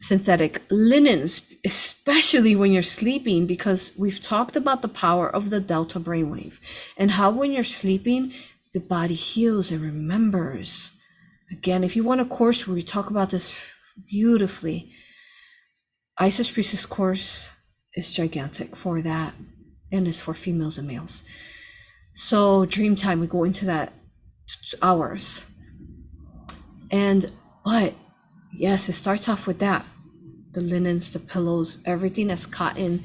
synthetic linens, especially when you're sleeping, because we've talked about the power of the delta brainwave and how when you're sleeping, the body heals and remembers. Again, if you want a course where we talk about this beautifully, Isis Priestess course is gigantic for that, and it's for females and males. So dream time, we go into that hours. But yes, it starts off with that. The linens, the pillows, everything that's cotton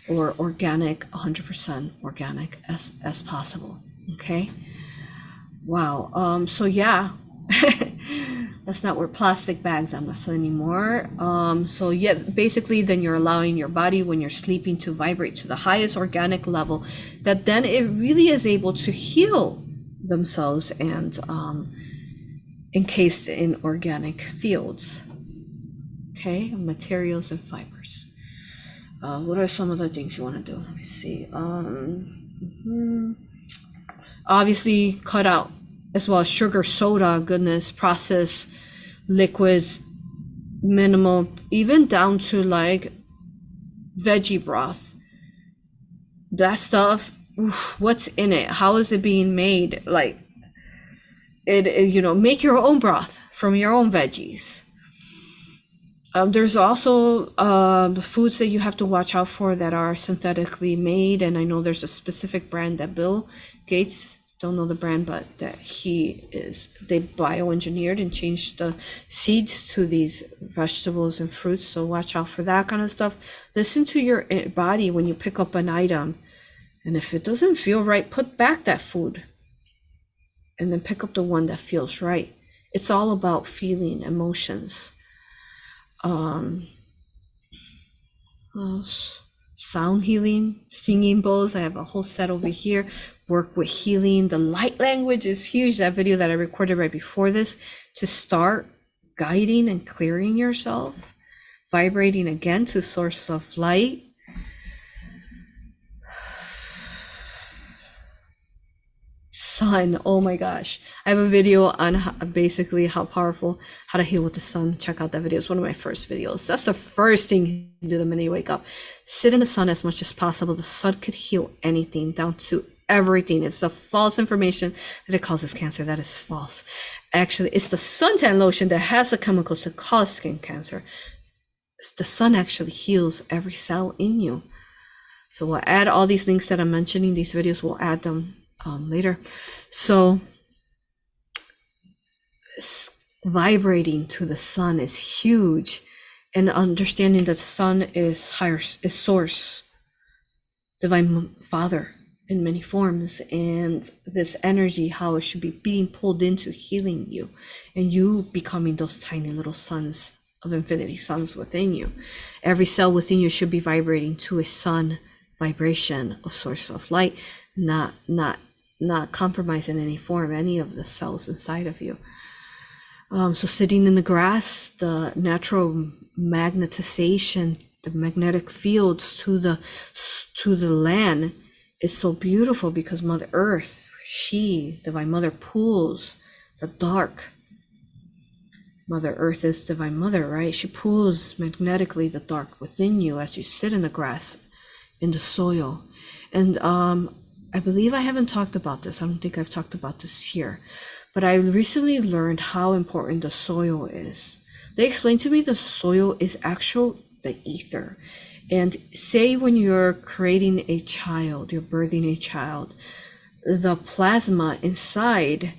or organic, 100% organic as possible. Okay. Wow. So yeah, let's not wear plastic bags on us anymore. So yeah, basically then you're allowing your body when you're sleeping to vibrate to the highest organic level, that then it really is able to heal themselves and encased in organic fields. Okay, materials and fibers. What are some of the things you want to do? Let me see. Obviously cut out as well as sugar, soda, goodness, processed liquids, minimal, even down to like veggie broth. That stuff, what's in it? How is it being made? Like make your own broth from your own veggies. There's also the foods that you have to watch out for that are synthetically made, and I know there's a specific brand that Bill Gates, don't know the brand, but that they bioengineered and changed the seeds to these vegetables and fruits, so watch out for that kind of stuff. Listen to your body when you pick up an item, and if it doesn't feel right, put back that food and then pick up the one that feels right. It's all about feeling emotions. Sound healing, singing bowls. I have a whole set over here. Work with healing. The light language is huge. That video that I recorded right before this, to start guiding and clearing yourself, vibrating again to source of light. Sun, oh my gosh, I have a video on basically how powerful, how to heal with the sun. Check out that video. It's one of my first videos. That's the first thing you do the minute you wake up. Sit in the sun as much as possible. The sun could heal anything, down to everything. It's the false information that it causes cancer. That is false. Actually, it's the suntan lotion that has the chemicals that cause skin cancer. The sun actually heals every cell in you. So we'll add all these links that I'm mentioning, these videos, we'll add them later. So vibrating to the sun is huge, and understanding that the sun is higher, is source, divine father in many forms, and this energy, how it should be being pulled into healing you, and you becoming those tiny little suns of infinity, suns within you. Every cell within you should be vibrating to a sun vibration, a source of light, not compromise in any form, any of the cells inside of you. So sitting in the grass, the natural magnetization, the magnetic fields to the land is so beautiful, because Mother Earth, she, Divine Mother, pulls the dark. Mother Earth is Divine Mother, right? She pulls magnetically the dark within you as you sit in the grass, in the soil. And I believe I haven't talked about this. I don't think I've talked about this here, but I recently learned how important the soil is. They explained to me the soil is the ether. And say when you're creating a child, you're birthing a child, the plasma inside,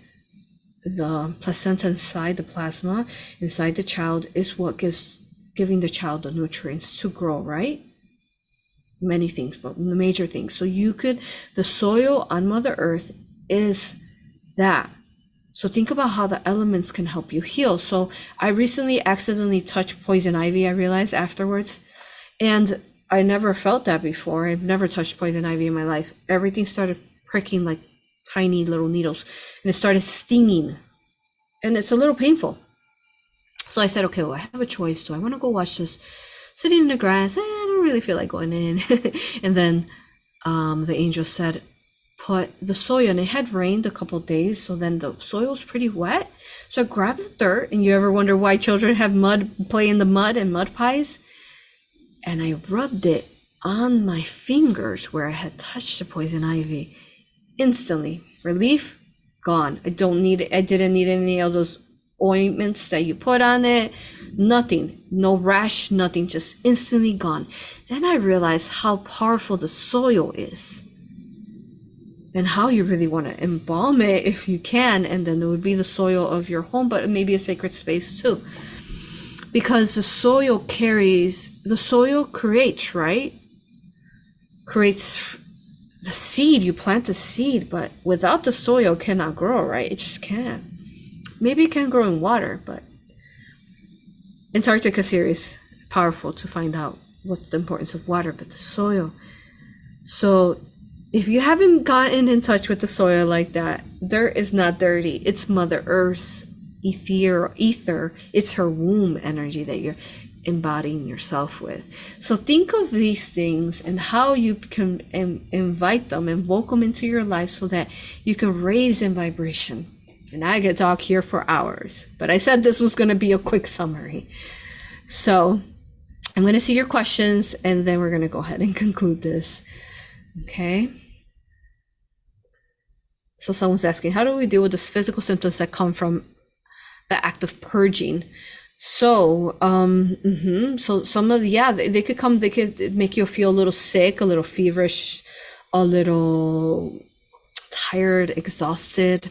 the placenta inside the plasma, inside the child, is what giving the child the nutrients to grow, right? Many things, but the major things. So the soil on Mother Earth is that. So think about how the elements can help you heal. So I recently accidentally touched poison ivy, I realized afterwards, and I never felt that before. I've never touched poison ivy in my life. Everything started pricking like tiny little needles, and it started stinging, and it's a little painful. So I said, okay, well, I have a choice. Do I want to go watch this sitting in the grass? I don't really feel like going in. And then the angel said, put the soil, and it had rained a couple days, so then the soil was pretty wet. So I grabbed the dirt, and you ever wonder why children have mud, play in the mud and mud pies? And I rubbed it on my fingers where I had touched the poison ivy. Instantly, relief, gone. I didn't need any of those ointments that you put on it. Nothing, no rash, nothing, just instantly gone. Then I realized how powerful the soil is and how you really want to embalm it if you can. And then it would be the soil of your home, but maybe a sacred space too. Because the soil creates, right? Creates the seed. You plant the seed, but without the soil, it cannot grow, right? It just can't. Maybe it can grow in water, but Antarctica series, powerful to find out what's the importance of water, but the soil. So if you haven't gotten in touch with the soil like that, dirt is not dirty. It's Mother Earth's ether. It's her womb energy that you're embodying yourself with. So think of these things and how you can invite them, invoke them into your life so that you can raise in vibration. And I could talk here for hours, but I said this was going to be a quick summary. So I'm going to see your questions, and then we're going to go ahead and conclude this. Okay. So someone's asking, how do we deal with the physical symptoms that come from the act of purging? So, so some of they could make you feel a little sick, a little feverish, a little tired, exhausted.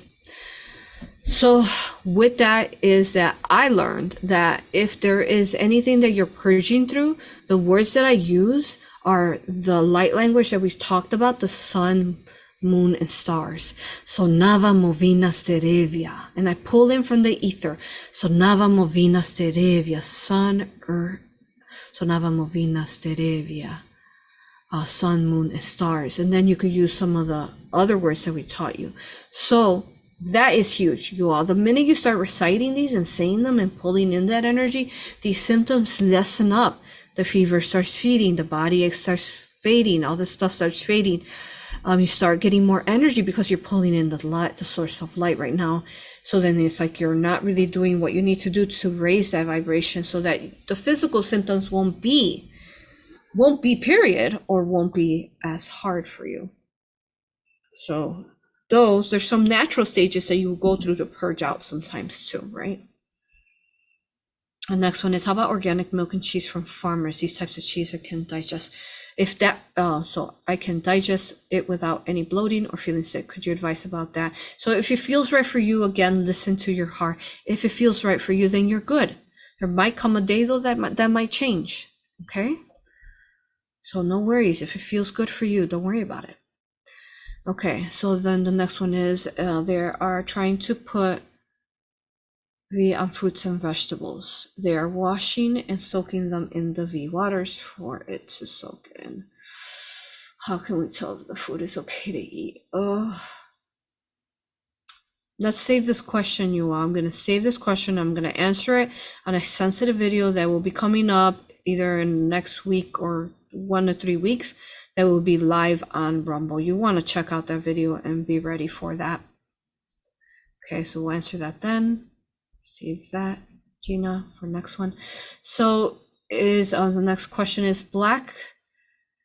So with that is that I learned that if there is anything that you're purging through, the words that I use are the light language that we talked about, the sun, moon, and stars. So Nava Movina Sterevia. And I pull in from the ether. So Nava Movina Sterevia, sun, earth. So Nava Movina Sterevia, sun, moon, and stars. And then you could use some of the other words that we taught you. So that is huge, you all. The minute you start reciting these and saying them and pulling in that energy, these symptoms lessen up. The fever starts fading, the body ache starts fading, all this stuff starts fading. You start getting more energy because you're pulling in the light, the source of light right now. So then it's like you're not really doing what you need to do to raise that vibration so that the physical symptoms won't be period, or won't be as hard for you. So there's some natural stages that you go through to purge out sometimes too, right? The next one is, how about organic milk and cheese from farmers? These types of cheese I can digest. So I can digest it without any bloating or feeling sick. Could you advise about that? So if it feels right for you, again, listen to your heart. If it feels right for you, then you're good. There might come a day though that might change. Okay. So no worries. If it feels good for you, don't worry about it. Okay, so then the next one is they are trying to put V on fruits and vegetables. They are washing and soaking them in the V waters for it to soak in. How can we tell if the food is okay to eat? Let's save this question, you all. I'm going to save this question. I'm going to answer it on a sensitive video that will be coming up either in next week or 1 to 3 weeks. That will be live on Rumble. You want to check out that video and be ready for that. Okay, so we'll answer that then. Save that, Gina, for next one. So the next question is black.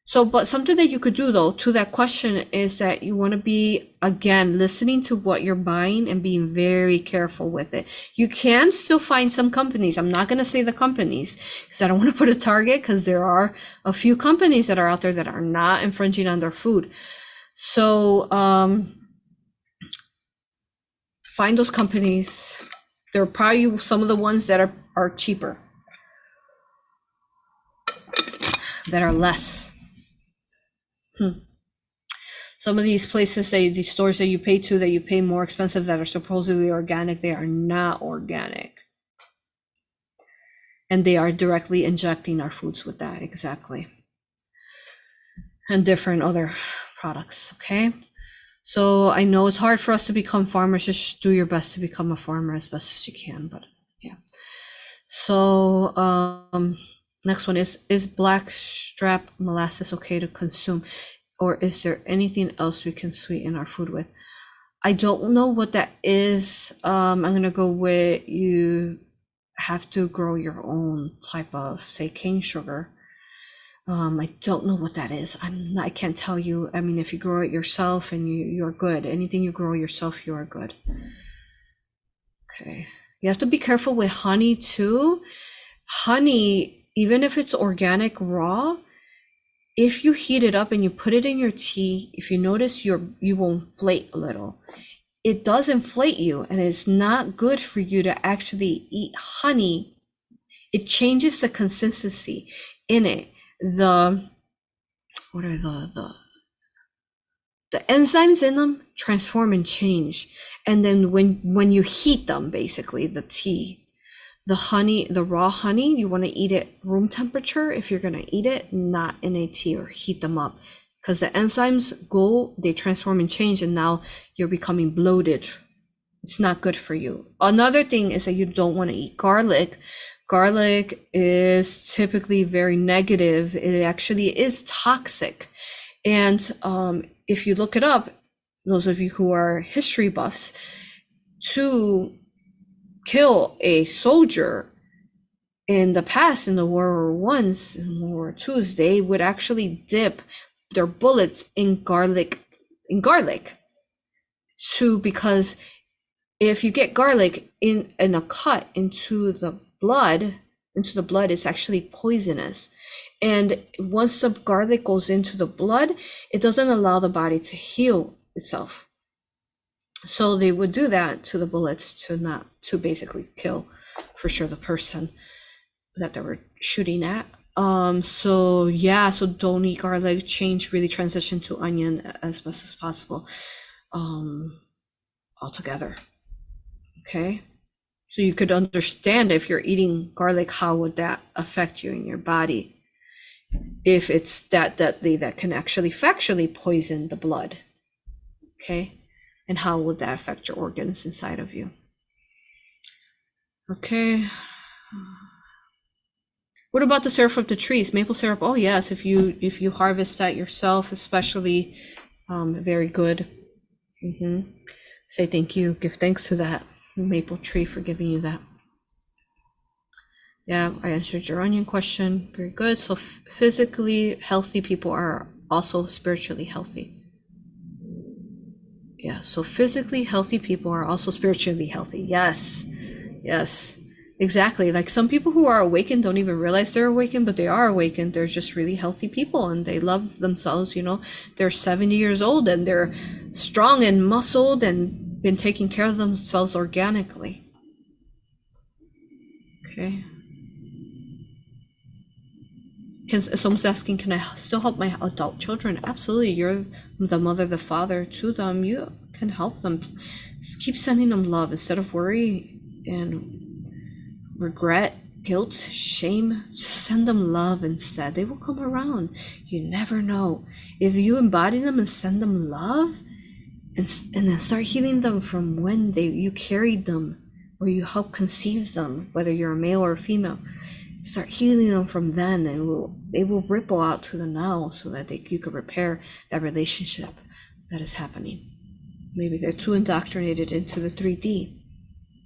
So, but something that you could do though to that question is that you want to be, again, listening to what you're buying and being very careful with it. You can still find some companies. I'm not going to say the companies because I don't want to put a target, because there are a few companies that are out there that are not infringing on their food. So find those companies. There are probably some of the ones that are cheaper, that are less. Some of these places, these stores that you pay more expensive, that are supposedly organic, they are not organic. And they are directly injecting our foods with that, exactly. And different other products, okay? So I know it's hard for us to become farmers. Just do your best to become a farmer as best as you can, but yeah. So next one is blackstrap molasses okay to consume, or is there anything else we can sweeten our food with? I don't know what that is. I'm gonna go with you have to grow your own type of, say, cane sugar. I don't know what that is. I can't tell you. I mean, if you grow it yourself and you're good. Anything you grow yourself, you are good. Okay. You have to be careful with honey too. Honey, even if it's organic raw, if you heat it up and you put it in your tea, if you notice you will inflate a little. It does inflate you, and it's not good for you to actually eat honey. It changes the consistency in it. What are the enzymes in them transform and change. And then when you heat them, basically the tea, the honey, the raw honey, you want to eat it room temperature if you're going to eat it, not in a tea, or heat them up, because the enzymes they transform and change, and now you're becoming bloated. It's not good for you. Another thing is that you don't want to eat garlic. Garlic is typically very negative. It actually is toxic. And if you look it up, those of you who are history buffs, to kill a soldier in the past, in the World War I's and World War II's, they would actually dip their bullets in garlic, because if you get garlic in a cut into the blood, it's actually poisonous. And once the garlic goes into the blood, it doesn't allow the body to heal itself. So they would do that to the bullets to basically kill for sure the person that they were shooting at. So don't eat garlic. Really transition to onion as best as possible altogether. Okay, so you could understand if you're eating garlic, how would that affect you in your body if it's that deadly that can actually factually poison the blood. Okay, and how would that affect your organs inside of you? Okay, what about the syrup from the trees? Maple syrup, oh yes, if you harvest that yourself, especially, very good. Say thank you, give thanks to that maple tree for giving you that. Yeah, I answered your onion question. Very good. So physically healthy people are also spiritually healthy. Yeah, so physically healthy people are also spiritually healthy. Yes, exactly. Like some people who are awakened don't even realize they're awakened, but they are awakened. They're just really healthy people, and they love themselves. They're 70 years old and they're strong and muscled and been taking care of themselves organically. Okay. Someone's asking, can I still help my adult children? Absolutely. You're the mother, the father to them. You can help them. Just keep sending them love instead of worry and regret, guilt, shame. Just send them love instead. They will come around. You never know. If you embody them and send them love, and then start healing them from when you carried them or you helped conceive them, whether you're a male or a female. Start healing them from then, and they will ripple out to the now, so that you could repair that relationship that is happening. Maybe they're too indoctrinated into the 3D.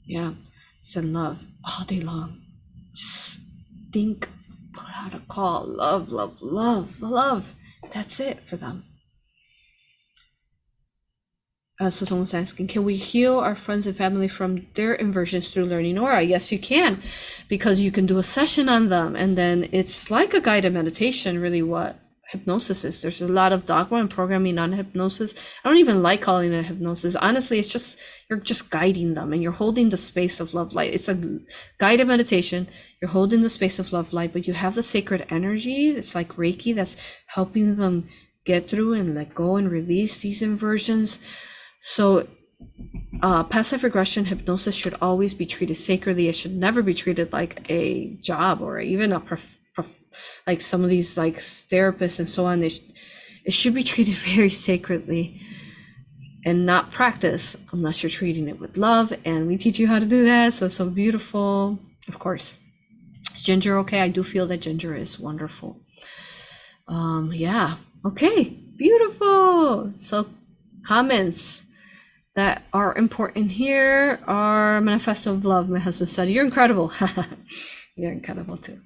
Yeah, send love all day long. Just think, put out a call, love, love, love, love. That's it for them. So someone's asking, can we heal our friends and family from their inversions through learning aura? Yes, you can, because you can do a session on them, and then it's like a guided meditation, really what hypnosis is. There's a lot of dogma and programming on hypnosis. I don't even like calling it hypnosis. Honestly, it's just, you're just guiding them, and you're holding the space of love light. It's a guided meditation. You're holding the space of love light, but you have the sacred energy. It's like Reiki that's helping them get through and let go and release these inversions. So passive regression hypnosis should always be treated sacredly. It should never be treated like a job or even like some of these like therapists and so on. It should be treated very sacredly and not practice unless you're treating it with love. And we teach you how to do that. So beautiful, of course. Ginger okay? I do feel that Ginger is wonderful. Yeah. Okay. Beautiful. So comments that are important here are Manifesto of Love. My husband said, "You're incredible." You're incredible too.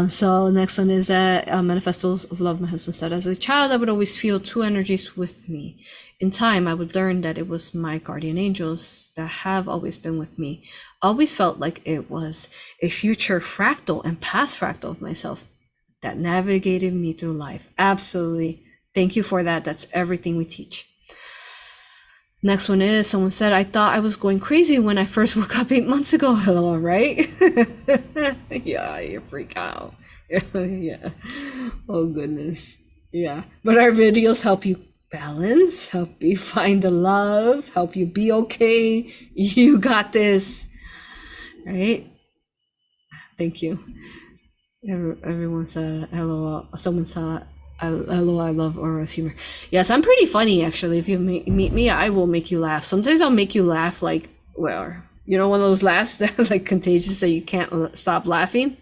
So next one is Manifestos of Love. My husband said, as a child, I would always feel two energies with me. In time, I would learn that it was my guardian angels that have always been with me. Always felt like it was a future fractal and past fractal of myself that navigated me through life. Absolutely. Thank you for that. That's everything we teach. Next one is, someone said, I thought I was going crazy when I first woke up 8 months ago. Hello, right? Yeah, you freak out. Yeah. Oh, goodness. Yeah. But our videos help you balance, help you find the love, help you be okay. You got this. Right? Thank you. Everyone said hello. Someone said hello, I love Aura's humor. Yes, I'm pretty funny, actually. If you meet me, I will make you laugh. Sometimes I'll make you laugh, like, well, you know, one of those laughs that like contagious that you can't stop laughing.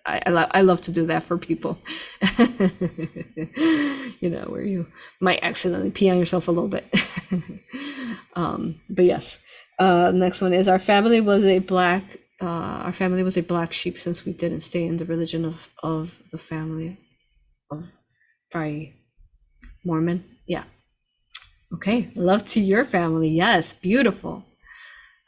I love to do that for people. You know, where you might accidentally pee on yourself a little bit. But yes. Next one is, our family was a black sheep since we didn't stay in the religion of the family of probably Mormon. Yeah. Okay. Love to your family. Yes. Beautiful.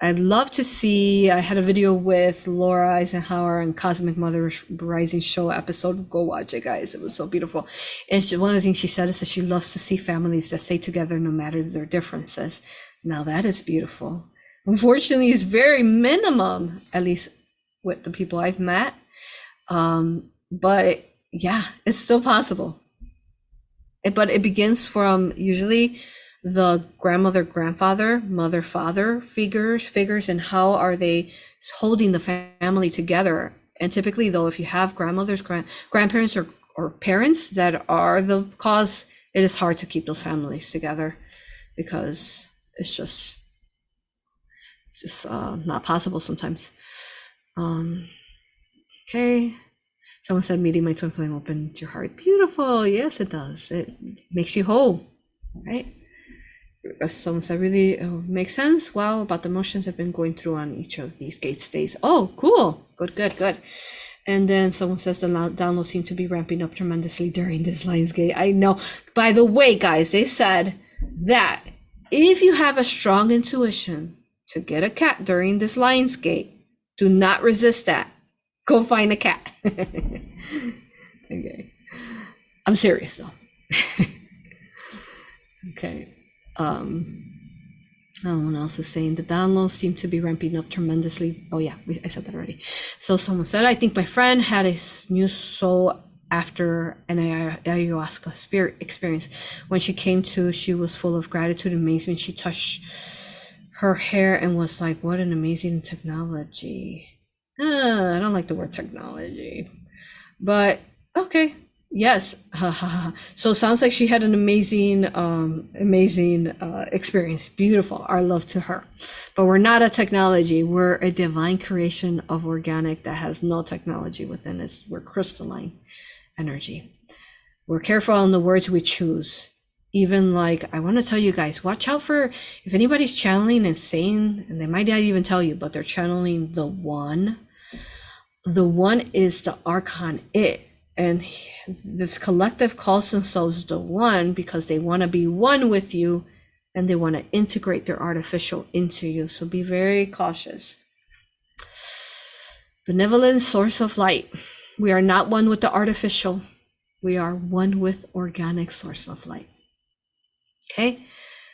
I'd love to see, I had a video with Laura Eisenhower and Cosmic Mother Rising Show episode. Go watch it, guys. It was so beautiful. And one of the things she said is that she loves to see families that stay together no matter their differences. Now that is beautiful. Unfortunately, it's very minimum, at least with the people I've met. But yeah, it's still possible. But it begins from usually the grandmother, grandfather, mother, father figures, and how are they holding the family together. And typically, though, if you have grandmothers, grandparents, or parents that are the cause, it is hard to keep those families together because it's just not possible sometimes. Okay. Someone said, meeting my twin flame opened your heart. Beautiful. Yes, it does. It makes you whole, right? Someone said, really makes sense. Wow, about the emotions I've been going through on each of these gate stays. Oh, cool. Good. And then someone says the downloads seem to be ramping up tremendously during this Lions Gate. I know. By the way, guys, they said that if you have a strong intuition to get a cat during this Lions Gate, do not resist that. Go find a cat. Okay. I'm serious though. Okay. Someone else is saying the downloads seem to be ramping up tremendously. Oh yeah, I said that already. So someone said, I think my friend had a new soul after an ayahuasca spirit experience. When she came to, she was full of gratitude and amazement. She touched her hair and was like, what an amazing technology. I don't like the word technology, but okay. Yes. So it sounds like she had an amazing experience. Beautiful. Our love to her. But we're not a technology. We're a divine creation of organic that has no technology within us. We're crystalline energy. We're careful on the words we choose. Even like, I want to tell you guys, watch out for if anybody's channeling and saying, and they might not even tell you, but they're channeling the one. The one is the archon, it. And this collective calls themselves the one because they want to be one with you and they want to integrate their artificial into you. So be very cautious. Benevolent source of light. We are not one with the artificial. We are one with organic source of light. Okay.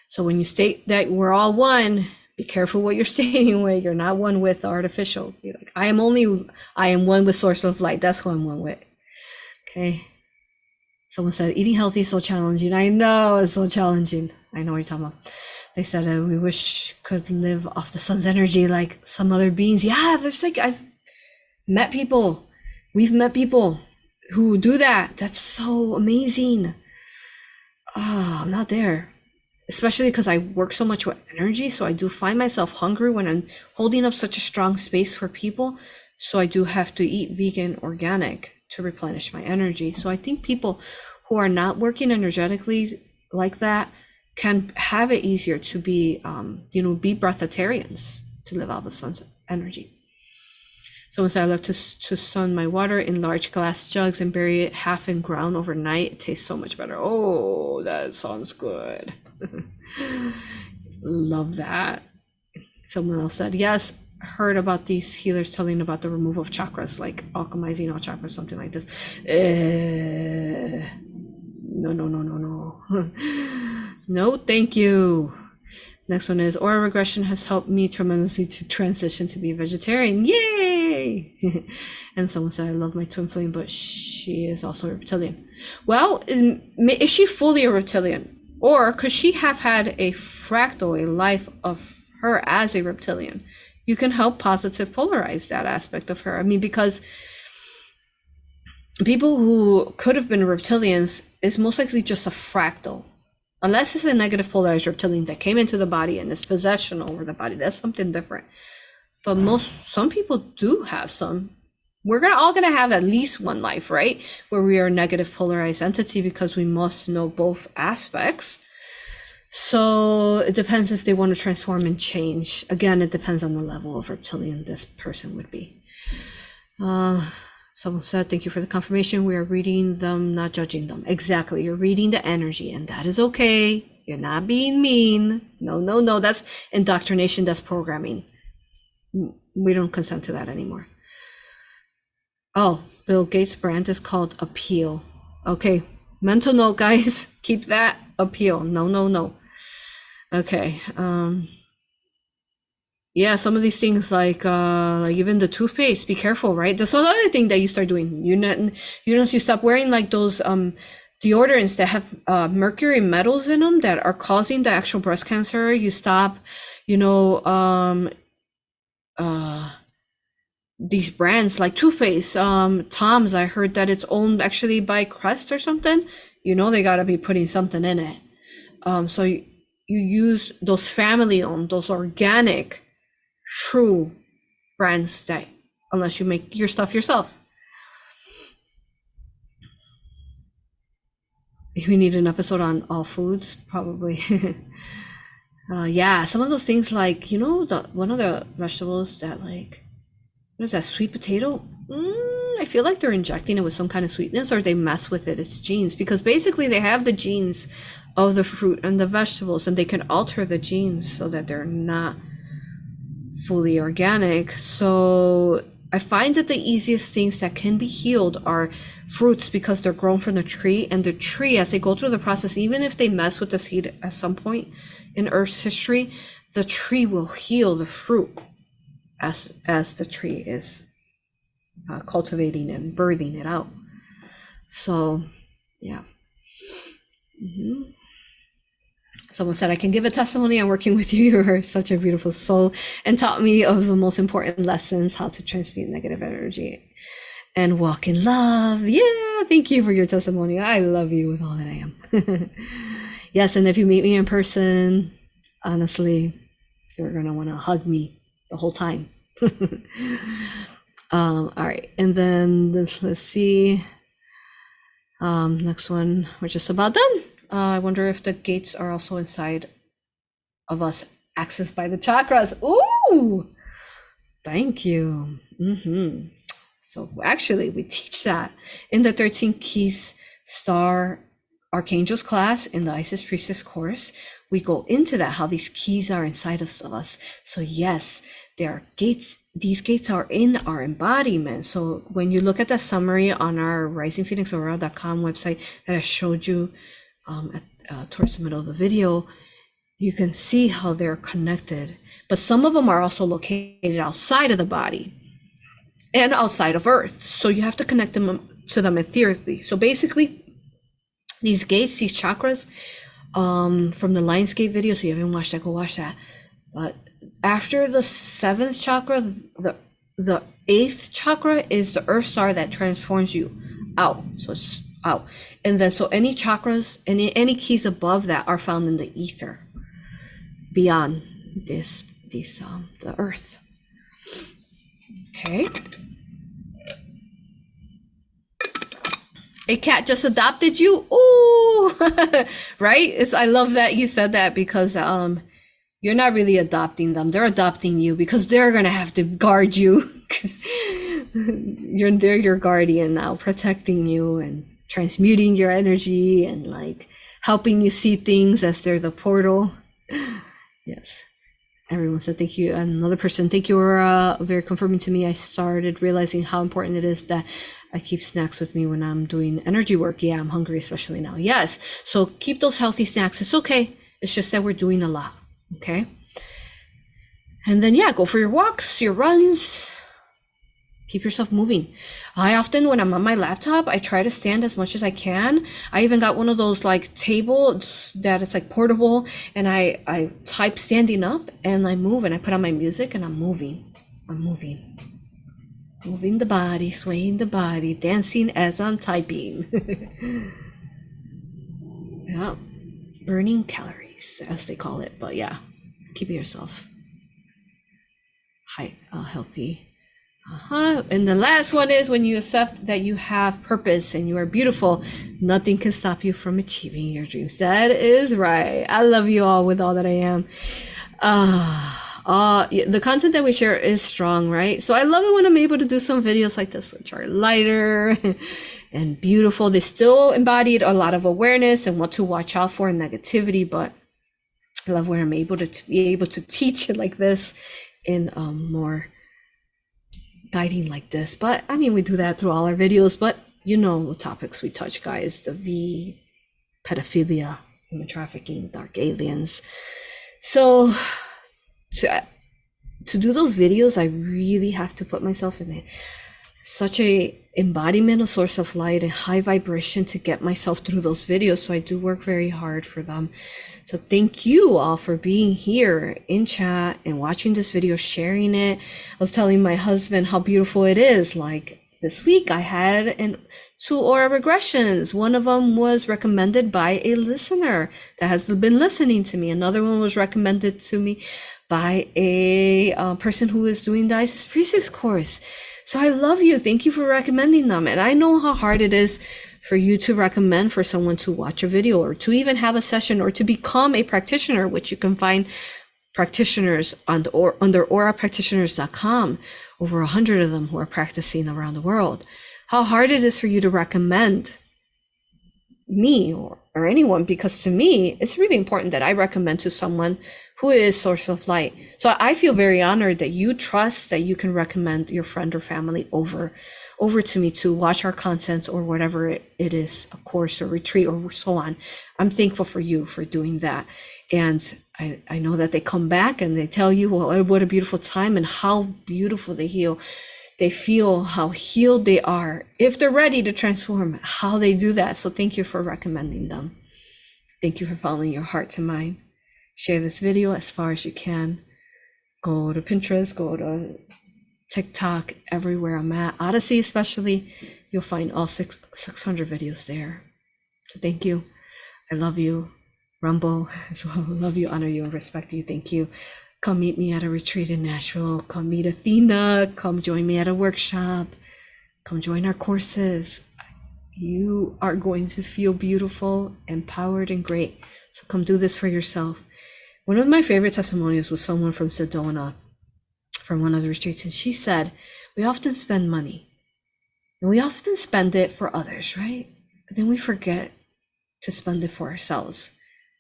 So when you state that we're all one, be careful what you're stating with. You're not one with artificial. Be like, I am one with source of light. That's who I'm one with. Okay. Someone said, eating healthy is so challenging. I know it's so challenging. I know what you're talking about. They said, we wish could live off the sun's energy like some other beings. Yeah, there's like, I've met people. We've met people who do that. That's so amazing. Oh, I'm not there. Especially because I work so much with energy. So I do find myself hungry when I'm holding up such a strong space for people. So I do have to eat vegan organic to replenish my energy. So I think people who are not working energetically like that can have it easier to be, be breatharians, to live out the sun's energy. Someone said, I love to sun my water in large glass jugs and bury it half in ground overnight. It tastes so much better. Oh, that sounds good. Love that. Someone else said, yes, heard about these healers telling about the removal of chakras, like alchemizing all chakras, something like this. No. No, thank you. Next one is, Aura regression has helped me tremendously to transition to be a vegetarian. Yay! And someone said, I love my twin flame, but she is also a reptilian. Well, is she fully a reptilian? Or could she have had a fractal, a life of her as a reptilian? You can help positive polarize that aspect of her. I mean, because people who could have been reptilians is most likely just a fractal. Unless it's a negative polarized reptilian that came into the body and is possession over the body, that's something different. But some people do have some. We're all gonna have at least one life, right? Where we are a negative polarized entity, because we must know both aspects. So it depends if they want to transform and change. Again, it depends on the level of reptilian this person would be. Someone said, thank you for the confirmation. We are reading them, not judging them. Exactly. You're reading the energy, and that is okay. You're not being mean. No. That's indoctrination. That's programming. We don't consent to that anymore. Oh, Bill Gates' brand is called Appeal. Okay. Mental note, guys. Keep that. Appeal. No. Okay. Yeah, some of these things, like even the toothpaste, be careful, right? That's another thing that you start doing. You stop wearing like those deodorants that have mercury metals in them that are causing the actual breast cancer. You stop, these brands like toothpaste, Tom's, I heard that it's owned actually by Crest or something. They gotta be putting something in it. So you use those family-owned, those organic, true brands, that unless you make your stuff yourself. We need an episode on all foods, probably. Yeah, some of those things, like one of the vegetables that, like, what is that, sweet potato? I feel like they're injecting it with some kind of sweetness, or they mess with its genes, because basically they have the genes of the fruit and the vegetables, and they can alter the genes so that they're not fully organic. So I find that the easiest things that can be healed are fruits, because they're grown from the tree, and the tree, as they go through the process, even if they mess with the seed at some point in Earth's history, the tree will heal the fruit as the tree is cultivating and birthing it out. So yeah. Someone said, I can give a testimony on working with you. You are such a beautiful soul and taught me of the most important lessons, how to transmute negative energy and walk in love. Yeah, thank you for your testimony. I love you with all that I am. Yes, and if you meet me in person, honestly, you're going to want to hug me the whole time. All right, and then let's see. Next one, we're just about done. I wonder if the gates are also inside of us, accessed by the chakras. Ooh, thank you. So actually, we teach that in the 13 Keys Star Archangels class in the Isis Priestess course. We go into that, how these keys are inside of us. So yes, there are gates. These gates are in our embodiment. So when you look at the summary on our risingphoenixaurora.com website that I showed you towards the middle of the video, you can see how they're connected. But some of them are also located outside of the body and outside of Earth. So you have to connect them to them etherially. So basically, these gates, these chakras, from the Lionsgate video, so you haven't watched that, go watch that. But after the 7th chakra, the 8th chakra is the Earth star that transforms you out. So it's just out. And then so any chakras, any keys above that are found in the ether beyond the Earth. Okay. A cat just adopted you? Ooh, right? I love that you said that because you're not really adopting them. They're adopting you because they're gonna have to guard you. They're your guardian now, protecting you and transmuting your energy and like helping you see things as they're the portal. Yes. Everyone said thank you. Another person, thank you, Aura. Very confirming to me. I started realizing how important it is that I keep snacks with me when I'm doing energy work. Yeah, I'm hungry, especially now. Yes. So keep those healthy snacks. It's okay. It's just that we're doing a lot. Okay. And then, yeah, go for your walks, your runs. Keep yourself moving. I often, when I'm on my laptop, I try to stand as much as I can. I even got one of those like tables that it's like portable, and I type standing up and I move and I put on my music and I'm moving. Moving the body, swaying the body, dancing as I'm typing. Yeah, burning calories, as they call it. But yeah, keeping yourself healthy. And the last one is when you accept that you have purpose and you are beautiful, nothing can stop you from achieving your dreams. That is right. I love you all with all that I am. The content that we share is strong, right? So I love it when I'm able to do some videos like this, which are lighter and beautiful. They still embodied a lot of awareness and what to watch out for and negativity, but I love when I'm able to be able to teach it like this in more guiding like this. But I mean, we do that through all our videos, but you know the topics we touch, guys. The V, pedophilia, human trafficking, dark aliens. So to do those videos, I really have to put myself in such a embodiment, a source of light, and high vibration to get myself through those videos. So I do work very hard for them. So thank you all for being here in chat and watching this video, sharing it. I was telling my husband how beautiful it is. Like this week I had 2 aura regressions. One of them was recommended by a listener that has been listening to me. Another one was recommended to me by a person who is doing the Isis Priestess course. So I love you. Thank you for recommending them. And I know how hard it is for you to recommend for someone to watch a video or to even have a session or to become a practitioner, which you can find practitioners under AuroRaPractitioners.com, over 100 of them who are practicing around the world. How hard it is for you to recommend me or anyone, because to me, it's really important that I recommend to someone who is source of light. So I feel very honored that you trust that you can recommend your friend or family over to me to watch our content or whatever it is, a course or retreat or so on. I'm thankful for you for doing that. And I know that they come back and they tell you, well, what a beautiful time and how beautiful they heal. They feel how healed they are. If they're ready to transform, how they do that. So thank you for recommending them. Thank you for following your heart to mine. Share this video as far as you can. Go to Pinterest, go to TikTok, everywhere I'm at. Odyssey especially, you'll find all 600 videos there. So thank you. I love you. Rumble as well. Love you, honor you, and respect you. Thank you. Come meet me at a retreat in Nashville. Come meet Athena. Come join me at a workshop. Come join our courses. You are going to feel beautiful, empowered, and great. So come do this for yourself. One of my favorite testimonials was someone from Sedona, from one of the retreats, and she said, we often spend money, and we often spend it for others, right? But then we forget to spend it for ourselves.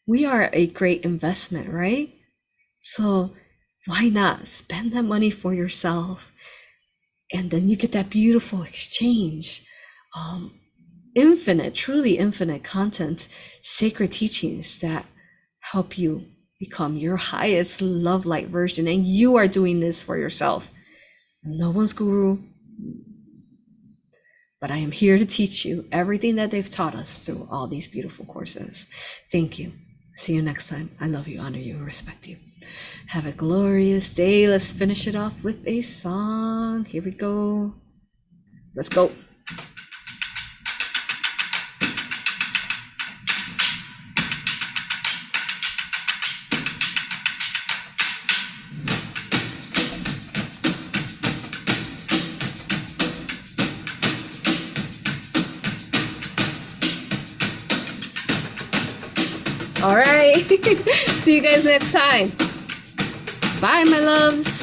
We are a great investment, right? So why not spend that money for yourself? And then you get that beautiful exchange. Infinite, truly infinite content, sacred teachings that help you become your highest love light version. And you are doing this for yourself. No one's guru, but I am here to teach you everything that they've taught us through all these beautiful courses. Thank you. See you next time. I love you, honor you, and respect you. Have a glorious day. Let's finish it off with a song. Here we go. Let's go. All right. See you guys next time. Bye, my loves.